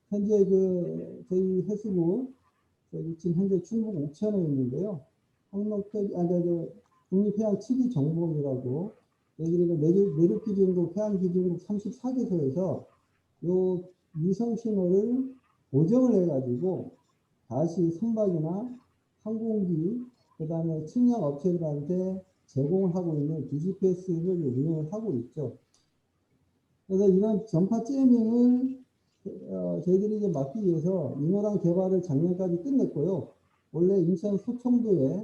현재 그 저희 해수부 지금 현재 충북 옥천에 있는데요. 국립해양 7기 정보원이라고 저희들이 내륙 기준국, 해양 기준국 34개소에서 요 위성 신호를 보정을 해가지고 다시 선박이나 항공기, 그 다음에 측량 업체들한테 제공을 하고 있는 DGPS를 운영을 하고 있죠. 그래서 이런 전파 제밍을 저희들이 이제 막기 위해서 인호랑 개발을 작년까지 끝냈고요. 원래 인천 소청도에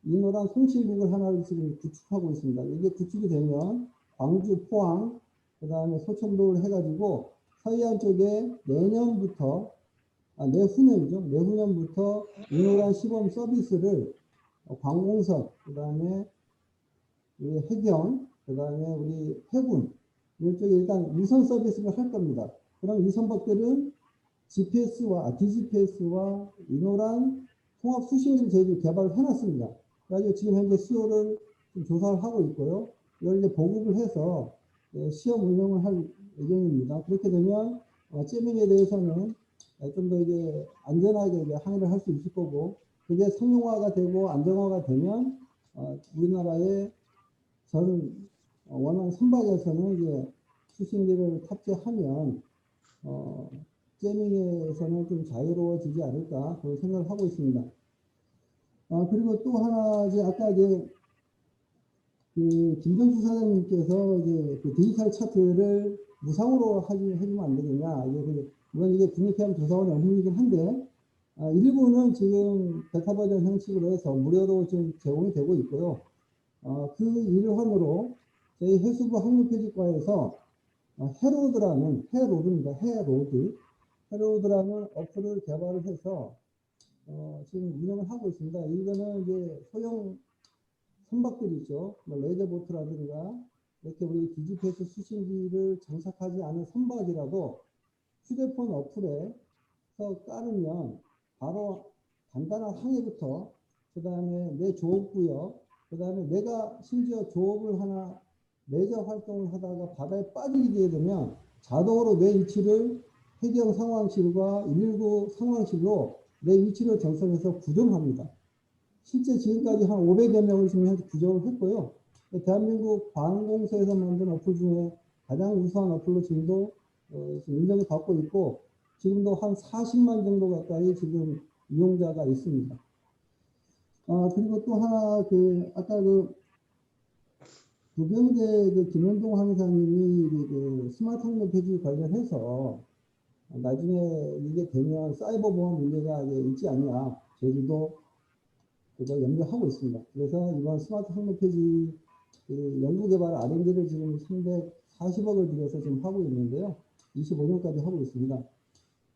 인호랑 송신국을 하나를 지금 구축하고 있습니다. 이게 구축이 되면 광주, 포항, 그 다음에 소청도를 해가지고 서해안 쪽에 내년부터 내후년부터 인호랑 시범 서비스를 관공서, 그 다음에 우리 해경, 그 다음에 우리 해군 이쪽에 일단 우선 서비스를 할 겁니다. 그럼 이 선박들은 DGPS와 인호랑 통합 수신기를 저희들이 개발을 해놨습니다. 그래서 지금 현재 수요를 좀 조사를 하고 있고요. 이걸 이제 보급을 해서 시험 운영을 할 예정입니다. 그렇게 되면 제밍에 대해서는 좀 더 이제 안전하게 이제 항해를 할 수 있을 거고, 그게 상용화가 되고 안정화가 되면 우리나라의 전 원활 선박에서는 이제 수신기를 탑재하면 제밍에서는 좀 자유로워지지 않을까 그런 생각을 하고 있습니다. 그리고 또 하나 이제 아까 이제 그 김정수 사장님께서 이제 그 디지털 차트를 무상으로 해주면 안 되겠냐. 물론 이게 국립해양조사원의 업무이긴 한데 일부는 지금 베타 버전 형식으로 해서 무료로 지금 제공이 되고 있고요. 그 일환으로 저희 해수부 항로표지과에서 해로드라는 어플을 개발을 해서 지금 운영을 하고 있습니다. 이거는 이제 소형 선박들 있죠. 레저보트라든가 이렇게 우리 DGPS 수신기를 장착하지 않은 선박이라도 휴대폰 어플에서 깔으면 바로 간단한 항해부터 그 다음에 내 조업 구역, 그 다음에 내가 심지어 조업을 하나 레저 활동을 하다가 바다에 빠지게 되면 자동으로 내 위치를 해경 상황실과 119 상황실로 내 위치를 전송해서 구정합니다. 실제 지금까지 한 500여 명을 지금 현재 구정을 했고요. 대한민국 관공서에서 만든 어플 중에 가장 우수한 어플로 지금도 인정을 받고 있고, 지금도 한 40만 정도 가까이 지금 이용자가 있습니다. 그리고 또 하나 아까 부경대 김현동 항사님이 스마트 항로 폐지 관련해서 나중에 이게 되면 사이버 보안 문제가 있지 않냐, 저희도 그걸 염두하고 있습니다. 그래서 이번 스마트 항로 폐지 연구개발 R&D를 지금 340억을 들여서 지금 하고 있는데요. 25년까지 하고 있습니다.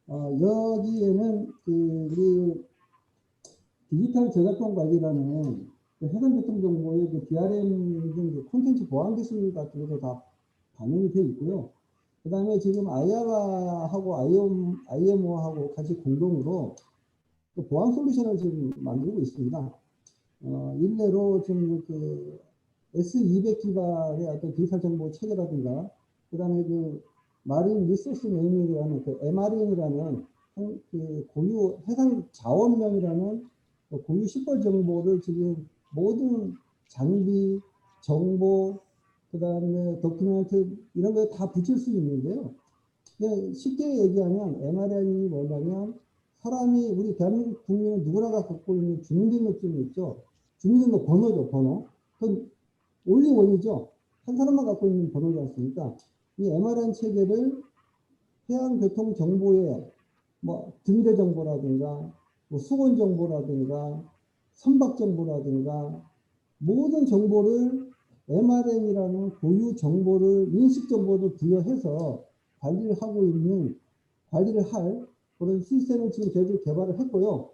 여기에는 우리 디지털 저작권 관리라는 해상교통정보의 DRM 등 콘텐츠 보안 기술 같은 것도 다 반영이 되어 있고요. 그 다음에 지금 아이아라하고 IMO하고 같이 공동으로 보안 솔루션을 지금 만들고 있습니다. 일례로 지금 S200 기반의 어떤 디지털 정보 체계라든가, 그 다음에 마린 리소스 네이밍이라는 MRN이라는 고유 해상 자원명이라는 고유 시벌 정보를 지금 모든 장비, 정보, 그 다음에 도큐멘트 이런 거에 다 붙일 수 있는데요. 쉽게 얘기하면 MRN이 뭐냐면 사람이 우리 대한민국 국민은 누구나 갖고 있는 주민등록증이 있죠. 주민등록 번호죠, 번호. 그건 올리원이죠. 한 사람만 갖고 있는 번호지 않습니까? 이 MRN 체계를 해양교통 정보에 뭐 등대 정보라든가 뭐 수건 정보라든가 선박 정보라든가 모든 정보를 MRN이라는 고유 정보를 인식 정보를 부여해서 관리를 할 그런 시스템을 지금 저희들이 개발을 했고요.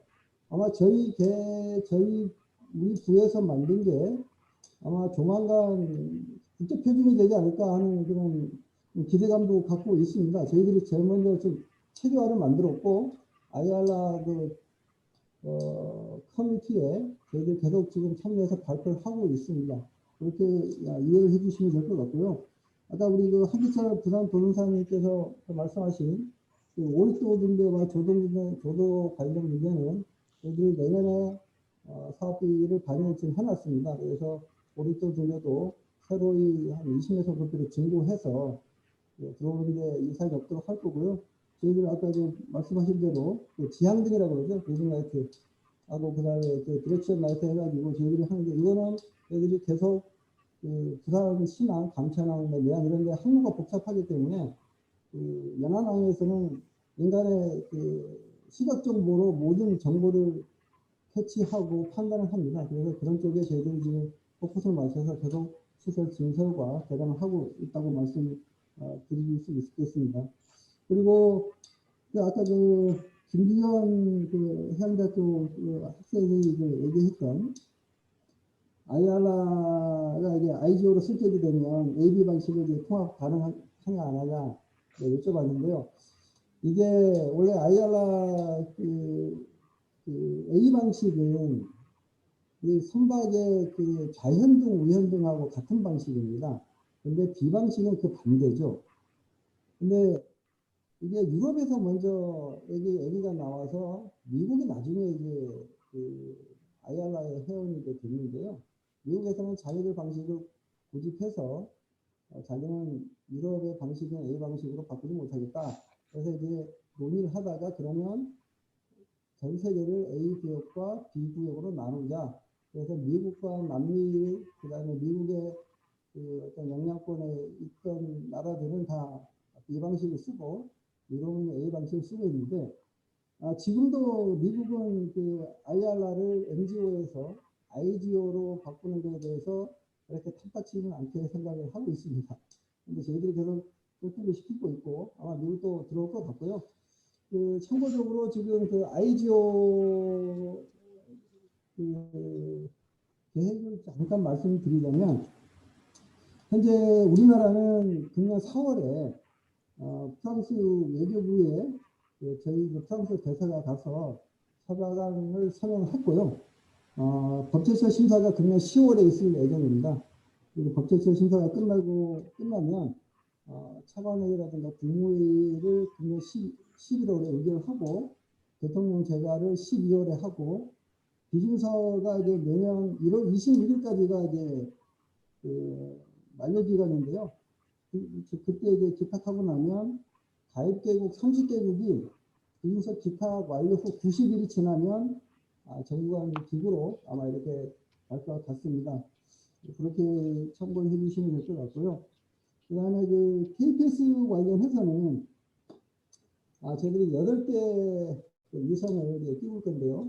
아마 우리 부에서 만든 게 아마 조만간 국제 표준이 되지 않을까 하는 그런 기대감도 갖고 있습니다. 저희들이 제일 먼저 좀 체계화를 만들었고 IALA 커뮤니티에 저희들 계속 지금 참여해서 발표를 하고 있습니다. 그렇게 이해를 해주시면 될 것 같고요. 아까 우리 한기철 부산도민사님께서 말씀하신 오륙도 등대와 조도 관련 문제는 저희들이 내년에 사업비를 반영을 지금 해놨습니다. 그래서 오륙도 등대도 새로이 한 20명 정도를 증고해서 들어오는데 이상이 없도록 할 거고요. 저희들 아까 말씀하신 대로 지향등이라고 그러죠. 리딩라이트 하고 그다음에 디렉션 라이트 해가지고 저희들이 하는데 이거는 저희들이 계속 부산 신항, 감천항, 내양 이런 데 항로가 복잡하기 때문에 연안항에서는 인간의 시각 정보로 모든 정보를 캐치하고 판단을 합니다. 그래서 그런 쪽에 저희들이 지금 포커스를 맞춰서 계속 시설 증설과 개량을 하고 있다고 말씀드릴 수 있겠습니다. 그리고 아까 김기현 해양대학교 학생이 얘기했던 IALA가 이제 IGO로 설정이 되면 AB 방식으로 이제 통합 가능하냐 안 하냐 여쭤봤는데요. 이게 원래 IALA A 방식은 이 선박의 좌현등, 우현등하고 같은 방식입니다. 근데 B 방식은 그 반대죠. 근데 이게 유럽에서 먼저 얘기가 나와서 미국이 나중에 이제 IALA의 회원이 됐는데요. 미국에서는 자기들 방식을 고집해서 자기는 유럽의 방식은 A 방식으로 바꾸지 못하겠다. 그래서 이제 논의를 하다가 그러면 전 세계를 A 구역과 B 구역으로 나누자. 그래서 미국과 남미, 그다음에 미국의 어떤 영향권에 있던 나라들은 다 B 방식을 쓰고 유럽은 A 방식을 쓰고 있는데 지금도 미국은 IALA를 NGO에서 IGO로 바꾸는 것에 대해서 그렇게 탐탁치는 않게 생각을 하고 있습니다. 근데 저희들이 계속 쫓기를 시키고 있고 아마 미국도 들어올 것 같고요. 참고적으로 지금 IGO 계획을 잠깐 말씀드리자면 현재 우리나라는 금년 4월에 프랑스 외교부에 저희 프랑스 대사가 가서 사과관을 서명했고요. 법제처 심사가 금년 10월에 있을 예정입니다. 그리고 법제처 심사가 끝나면 차관회의라든가 국무회의를 금년 11월에 의결을 하고 대통령 재가를 12월에 하고 비준서가 이제 내년 1월 26일까지가 이제 만료 기간인데요. 그때 이제 기탁하고 나면 가입개국 30개국이 비준서 기탁 완료 후 90일이 지나면 정부가 기구로 아마 이렇게 발표가 같습니다. 그렇게 참고해 주시면 될 것 같고요. 그 다음에 KPS 관련해서는 저희들이 8개 위성을 띄울 건데요.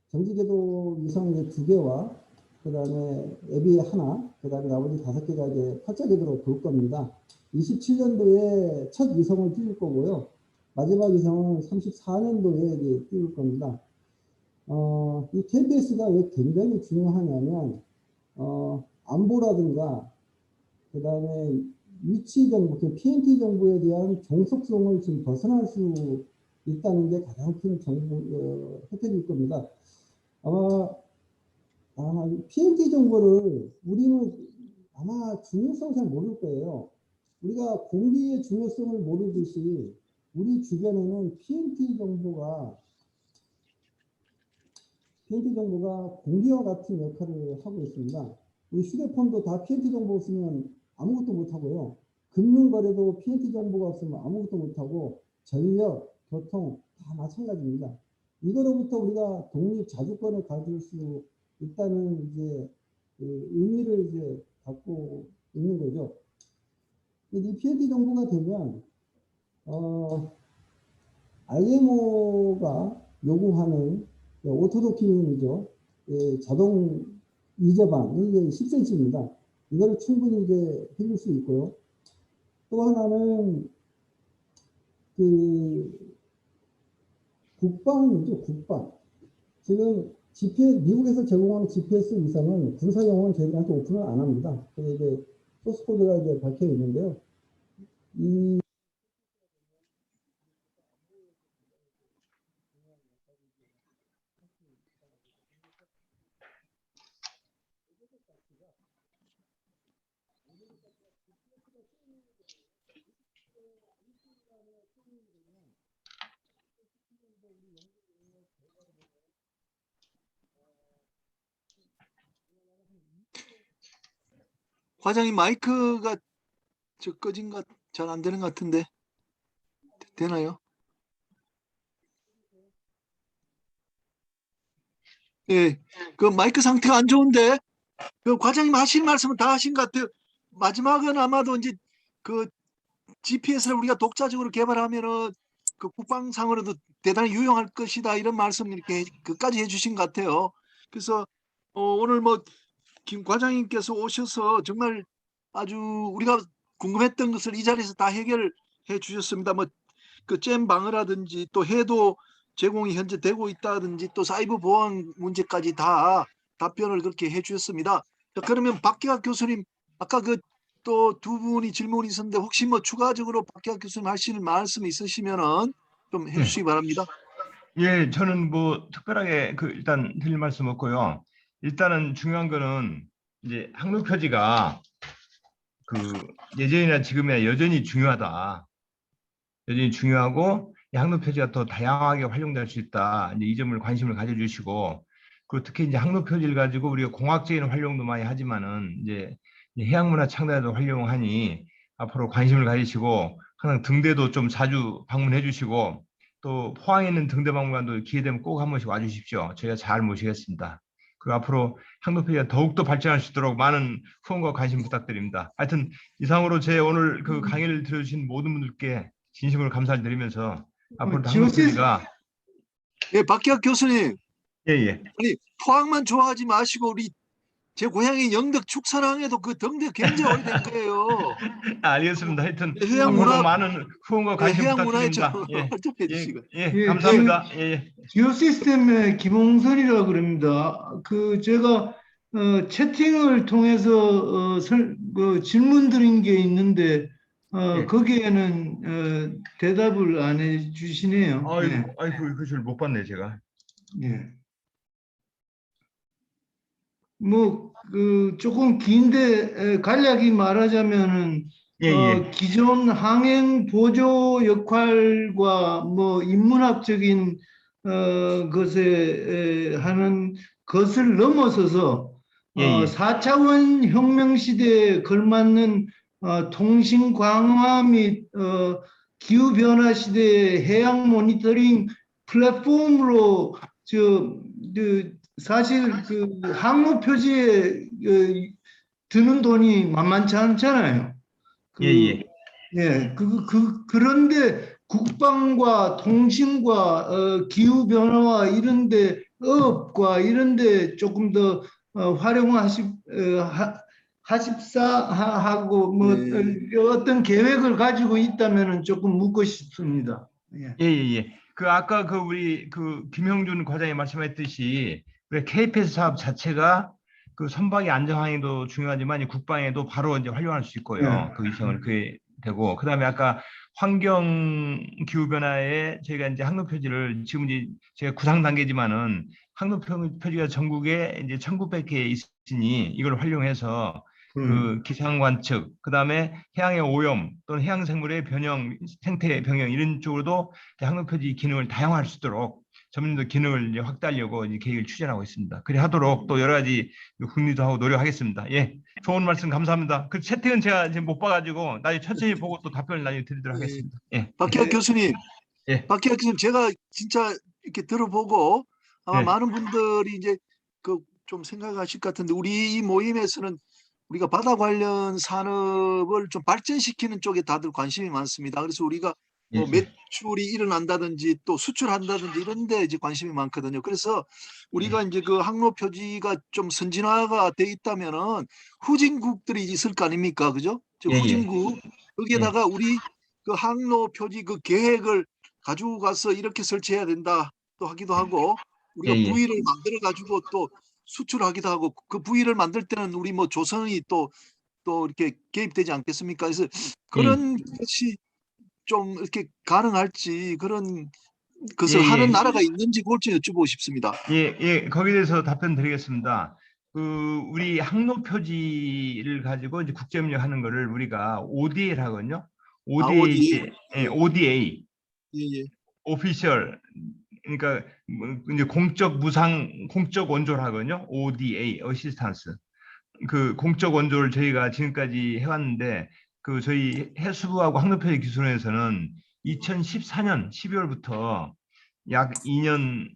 정지궤도 위성 2개와 그 다음에 앱이 하나, 그 다음에 나머지 5개가 이제 팔자궤도로 돌 겁니다. 27년도에 첫 위성을 띄울 거고요. 마지막 위성은 34년도에 이제 띄울 겁니다. 이 KPS가 왜 굉장히 중요하냐면, 안보라든가, 그 다음에 위치 정보, PNT 정보에 대한 종속성을 지금 벗어날 수 있다는 게 가장 큰 혜택일 겁니다. 아마 PNT 정보를 우리는 아마 중요성을 잘 모를 거예요. 우리가 공기의 중요성을 모르듯이 우리 주변에는 PNT 정보가 공기와 같은 역할을 하고 있습니다. 우리 휴대폰도 다 PNT 정보 없으면 아무것도 못하고요. 금융거래도 PNT 정보가 없으면 아무것도 못하고 전력, 교통 다 마찬가지입니다. 이거로부터 우리가 독립 자주권을 가질 수 있다는 이제 그 의미를 이제 갖고 있는 거죠. 이 PLD 정부가 되면 IMO가 요구하는 오토도킹이죠. 자동 이제방 이게 10cm입니다. 이거를 충분히 이제 해줄 수 있고요. 또 하나는 그 국방이죠, 국방. 지금 GPS, 미국에서 제공하는 GPS 위성은 군사용은 저희들한테 오픈을 안 합니다. 그게 이제 소스 코드가 이제 밝혀 있는데요. 이 과장님 마이크가 꺼진 것 잘 안 되는 것 같은데 되나요? 예, 그 마이크 상태가 안 좋은데 그 과장님 하실 말씀은 다 하신 것 같아요. 마지막은 아마도 이제 그 GPS를 우리가 독자적으로 개발하면은 그 국방상으로도 대단히 유용할 것이다 이런 말씀 이렇게 그까지 해주신 것 같아요. 그래서 오늘 뭐 김 과장님께서 오셔서 정말 아주 우리가 궁금했던 것을 이 자리에서 다 해결해 주셨습니다. 뭐 그 잼 방어라든지 또 해도 제공이 현재 되고 있다든지 또 사이버 보안 문제까지 다 답변을 그렇게 해주셨습니다. 자, 그러면 박기학 교수님 아까 그 또 두 분이 질문이 있었는데 혹시 뭐 추가적으로 박기학 교수님 하시는 말씀 있으시면은 좀 해주시기 바랍니다. 예, 저는 뭐 특별하게 그 일단 드릴 말씀 없고요. 일단은 중요한 거는 이제 항로 표지가 그 예전이나 지금이나 여전히 중요하다. 여전히 중요하고 이 항로 표지가 더 다양하게 활용될 수 있다. 이제 이 점을 관심을 가져주시고 그리고 특히 이제 항로 표지를 가지고 우리가 공학적인 활용도 많이 하지만은 이제 해양문화 창달도 활용하니 앞으로 관심을 가지시고 항상 등대도 좀 자주 방문해 주시고 또 포항에 있는 등대박물관도 기회되면 꼭 한 번씩 와주십시오. 저희가 잘 모시겠습니다. 그리고 앞으로 항로 표지가 더욱더 발전할 수 있도록 많은 후원과 관심 부탁드립니다. 하여튼 이상으로 제 오늘 그 강의를 들어주신 모든 분들께 진심으로 감사를 드리면서 앞으로도 항로 표지가 예, 박기학 교수님. 예예. 아니 포항만 좋아하지 마시고 우리 제 고향인 영덕 축산항에도 그 등대 굉장히 오래된 거예요. 알겠습니다. 하여튼 해양 앞으로도 문화, 많은 후원과 관심 해양 문화에 좀 부탁드립니다. 활동해 주시고. 감사합니다. 예. 지오시스템의 김홍선이라고 그럽니다. 그 제가 채팅을 통해서 그 질문 드린 게 있는데 거기에는 대답을 안 해주시네요. 아이고 그걸 못 봤네 제가. 예. 뭐 그 조금 긴데 간략히 말하자면은 기존 항행 보조 역할과 뭐 인문학적인 것에 하는 것을 넘어서서 4차원 혁명 시대에 걸맞는 통신 강화 및 기후 변화 시대의 해양 모니터링 플랫폼으로 사실 그 항로 표지에 드는 돈이 만만치 않잖아요. 그런데 국방과 통신과 기후 변화와 이런데 어업과 이런데 조금 더 하십사하고 뭐 어떤 계획을 가지고 있다면은 조금 묻고 싶습니다. 그 아까 그 우리 그 김형준 과장이 말씀했듯이 우리 KPS 사업 자체가 그 선박의 안전항해도 중요하지만 이 국방에도 바로 이제 활용할 수 있고요. 그 위성을 그게 되고 그다음에 아까 환경 기후 변화에 저희가 이제 항로 표지를 지금 이제 제가 구상 단계지만은 항로 표지가 전국에 이제 1,900개 있으니 이걸 활용해서 그 기상 관측, 그다음에 해양의 오염 또는 해양 생물의 변형, 생태 변형 이런 쪽으로도 항로 표지 기능을 다양화할 수 있도록 점점 더 기능을 이제 확대하려고 이제 계획을 추진하고 있습니다. 그래 하도록 또 여러 가지 국리도 하고 노력하겠습니다. 예, 좋은 말씀 감사합니다. 그 채팅은 제가 지금 못 봐가지고 나중에 천천히 보고 또 답변을 나중에 드리도록 하겠습니다. 예. 박기학 교수님, 예. 박 교수님, 제가 진짜 이렇게 들어보고 아마 예. 많은 분들이 이제 그 좀 생각하실 것 같은데, 우리 이 모임에서는 우리가 바다 관련 산업을 좀 발전시키는 쪽에 다들 관심이 많습니다. 그래서 우리가 뭐 예. 매출이 일어난다든지 또 수출한다든지 이런 데 이제 관심이 많거든요. 그래서 우리가 이제 그 항로 표지가 좀 선진화가 돼 있다면은 후진국들이 있을 거 아닙니까? 그죠? 즉 예, 예. 후진국, 거기에다가 우리 그 항로 표지 그 계획을 가지고 가서 이렇게 설치해야 된다 또 하기도 하고, 우리가 예, 예. 부위를 만들어 가지고 또 수출하기도 하고, 그 부위를 만들 때는 우리 뭐 조선이 또 이렇게 개입되지 않겠습니까? 그래서 그런 것이 좀 이렇게 가능할지, 그런 것을 예, 하는 예. 나라가 있는지 그걸 좀 여쭤보고 싶습니다. 예, 예, 거기에 대해서 답변 드리겠습니다. 우리 항로 표지를 가지고 이제 국제협력 하는 거를 우리가 ODA를 하거든요. ODA. 예, ODA. 예, 예. 오피셜, 그러니까 이제 공적 원조를 하거든요. ODA, 어시스탄스. 그 공적 원조를 저희가 지금까지 해왔는데, 그 저희 해수부하고 항로표지 기술원에서는 2014년 12월부터 약 2년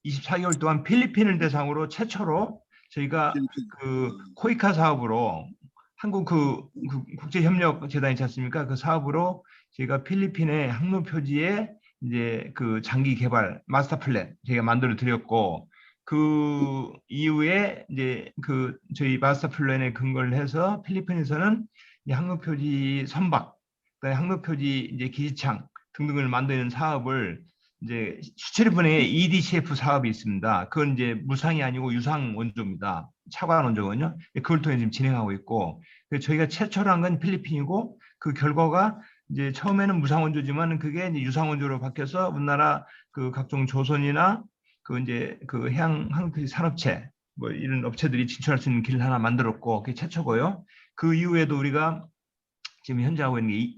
24개월 동안 필리핀을 대상으로 최초로 저희가 그 코이카 사업으로 한국 국제협력재단 있지 않습니까? 그 사업으로 저희가 필리핀의 항로 표지에 이제 그 장기 개발 마스터 플랜 저희가 만들어 드렸고, 그 이후에 이제 그 저희 마스터 플랜에 근거를 해서 필리핀에서는 이 항로 표지 선박, 그다음에 항로 표지 이제 기지창 등등을 만드는 사업을 이제 수출입은행의 EDCF 사업이 있습니다. 그건 이제 무상이 아니고 유상 원조입니다. 차관 원조거든요. 그걸 통해 지금 진행하고 있고, 저희가 최초로 한 건 필리핀이고, 그 결과가 이제 처음에는 무상 원조지만 그게 이제 유상 원조로 바뀌어서 우리나라 그 각종 조선이나 그 이제 그 해양 항공기 산업체 뭐 이런 업체들이 진출할 수 있는 길을 하나 만들었고, 그게 최초고요. 그 이후에도 우리가 지금 현재 하고 있는 게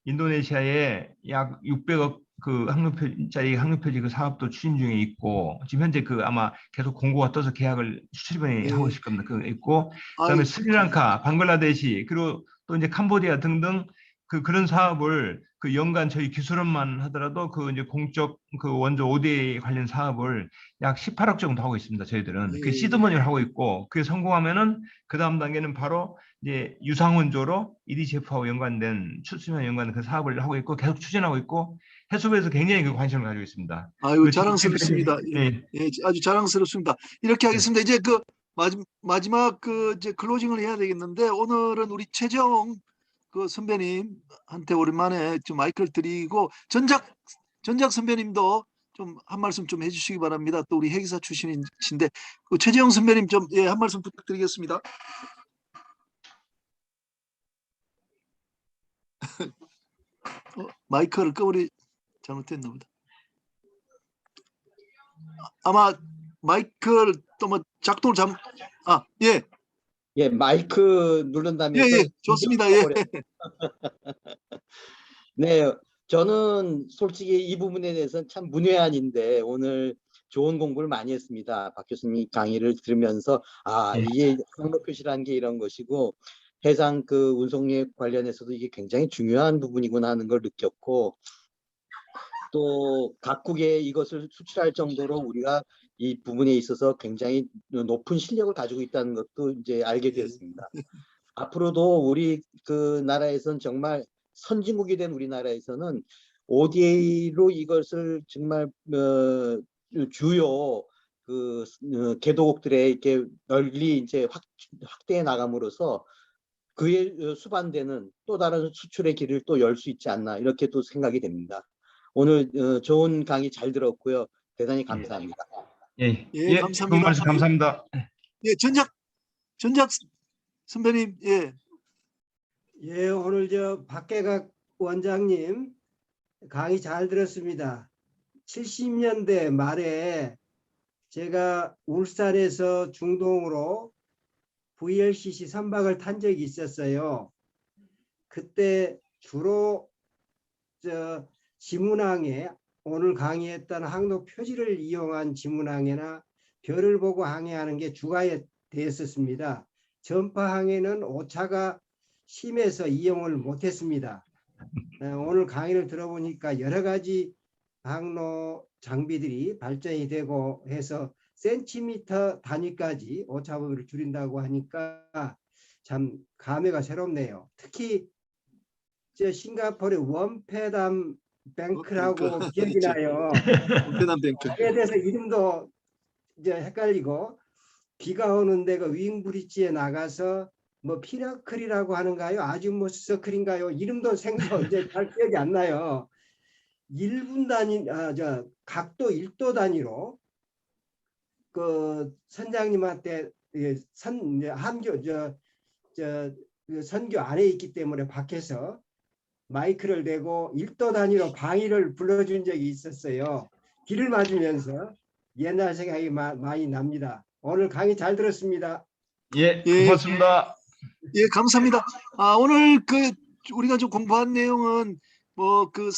인도네시아에 약 600억 그 항로표짜리 항로표지 그 사업도 추진 중에 있고, 지금 현재 그 아마 계속 공고가 떠서 계약을 수출입은행이 하고 있을 겁니다. 그 있고, 그다음에 스리랑카, 방글라데시, 그리고 또 이제 캄보디아 등등 그런 사업을 그 연간 저희 기술원만 하더라도 그 이제 공적 그 원조 ODA 관련 사업을 약 18억 정도 하고 있습니다. 저희들은 그 시드머니를 하고 있고, 그게 성공하면은 그 다음 단계는 바로 이제 유상원조로 EDCF하고 연관된 출수면 연관된 그 사업을 하고 있고, 계속 추진하고 있고, 해수부에서 굉장히 그 관심을 가지고 있습니다. 아유, 자랑스럽습니다. 예, 예, 아주 자랑스럽습니다. 이렇게 하겠습니다. 이제 그 마지막 그 이제 클로징을 해야 되겠는데, 오늘은 우리 최재형 그 선배님한테 오랜만에 좀 마이크를 드리고, 전작 선배님도 좀 한 말씀 좀 해주시기 바랍니다. 또 우리 회계사 출신이신데, 그 최재형 선배님 좀 예, 한 말씀 부탁드리겠습니다. 마이크를 꺼버리 잘못했나 보다. 아마 마이크를 또 뭐 작동을 예. 예, 마이크 누른다면서. 예, 좋습니다. 예. 네, 저는 솔직히 이 부분에 대해서는 참 문외한인데 오늘 좋은 공부를 많이 했습니다. 박 교수님 강의를 들으면서 이게 항로 표시라는 게 이런 것이고, 해상 그 운송业 관련해서도 이게 굉장히 중요한 부분이구나 하는 걸 느꼈고, 또 각국에 이것을 수출할 정도로 우리가 이 부분에 있어서 굉장히 높은 실력을 가지고 있다는 것도 이제 알게 되었습니다. 앞으로도 우리 그 나라에서는 정말 선진국이 된 우리나라에서는 ODA로 이것을 정말 주요 그 개도국들에 이렇게 널리 이제 확대해 나감으로써 그에 수반되는 또 다른 수출의 길을 또 열 수 있지 않나, 이렇게 또 생각이 됩니다. 오늘 좋은 강의 잘 들었고요. 대단히 감사합니다. 예, 감사합니다. 좋은 말씀 감사합니다. 예, 전작 선배님, 예. 예, 오늘 박계각 원장님 강의 잘 들었습니다. 70년대 말에 제가 울산에서 중동으로 VLCC 선박을 탄 적이 있었어요. 그때 주로 지문항해, 오늘 강의했던 항로 표지를 이용한 지문항해나 별을 보고 항해하는 게 주가 되었었습니다. 전파 항해는 오차가 심해서 이용을 못했습니다. 오늘 강의를 들어보니까 여러 가지 항로 장비들이 발전이 되고 해서 센티미터 단위까지 오차범위를 줄인다고 하니까 참 감회가 새롭네요. 특히 저 싱가포르의 원패담 뱅크라고 기억이 나요. 원패담 뱅크. 거기에 대해서 이름도 이제 헷갈리고 비가 오는데 그 윙브리지에 나가서 뭐 피라클이라고 하는가요? 아주모스서클인가요? 이름도 이제 잘 기억이 안 나요. 1분 단위, 각도 1도 단위로 그 선장님한테 한교 그 선교 안에 있기 때문에 밖에서 마이크를 대고 1도 단위로 방위를 불러준 적이 있었어요. 길을 맞으면서 옛날 생각이 많이 납니다. 오늘 강의 잘 들었습니다. 예, 고맙습니다. 예, 감사합니다. 오늘 그 우리가 좀 공부한 내용은 뭐 그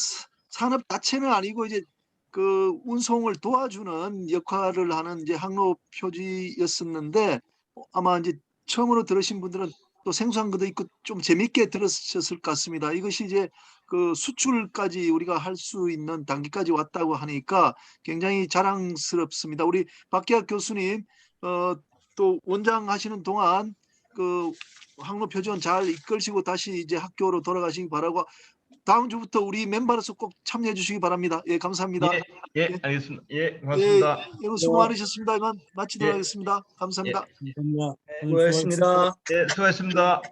산업 자체는 아니고 이제 그 운송을 도와주는 역할을 하는 이제 항로 표지였었는데 아마 이제 처음으로 들으신 분들은 또 생소한 것도 있고 좀 재밌게 들으셨을 것 같습니다. 이것이 이제 그 수출까지 우리가 할 수 있는 단계까지 왔다고 하니까 굉장히 자랑스럽습니다. 우리 박기학 교수님 또 원장 하시는 동안 그 항로 표지원 잘 이끌시고 다시 이제 학교로 돌아가시기 바라고 다음 주부터 우리 멤버로서 꼭 참여해 주시기 바랍니다. 예, 감사합니다. 예, 알겠습니다. 예, 고맙습니다. 예, 여러분 수고 많으셨습니다. 이만 마치도록 하겠습니다. 감사합니다. 고맙습니다. 예, 수고하셨습니다.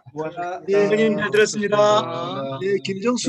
예, 선생님 잘 들었습니다. 예, 김정수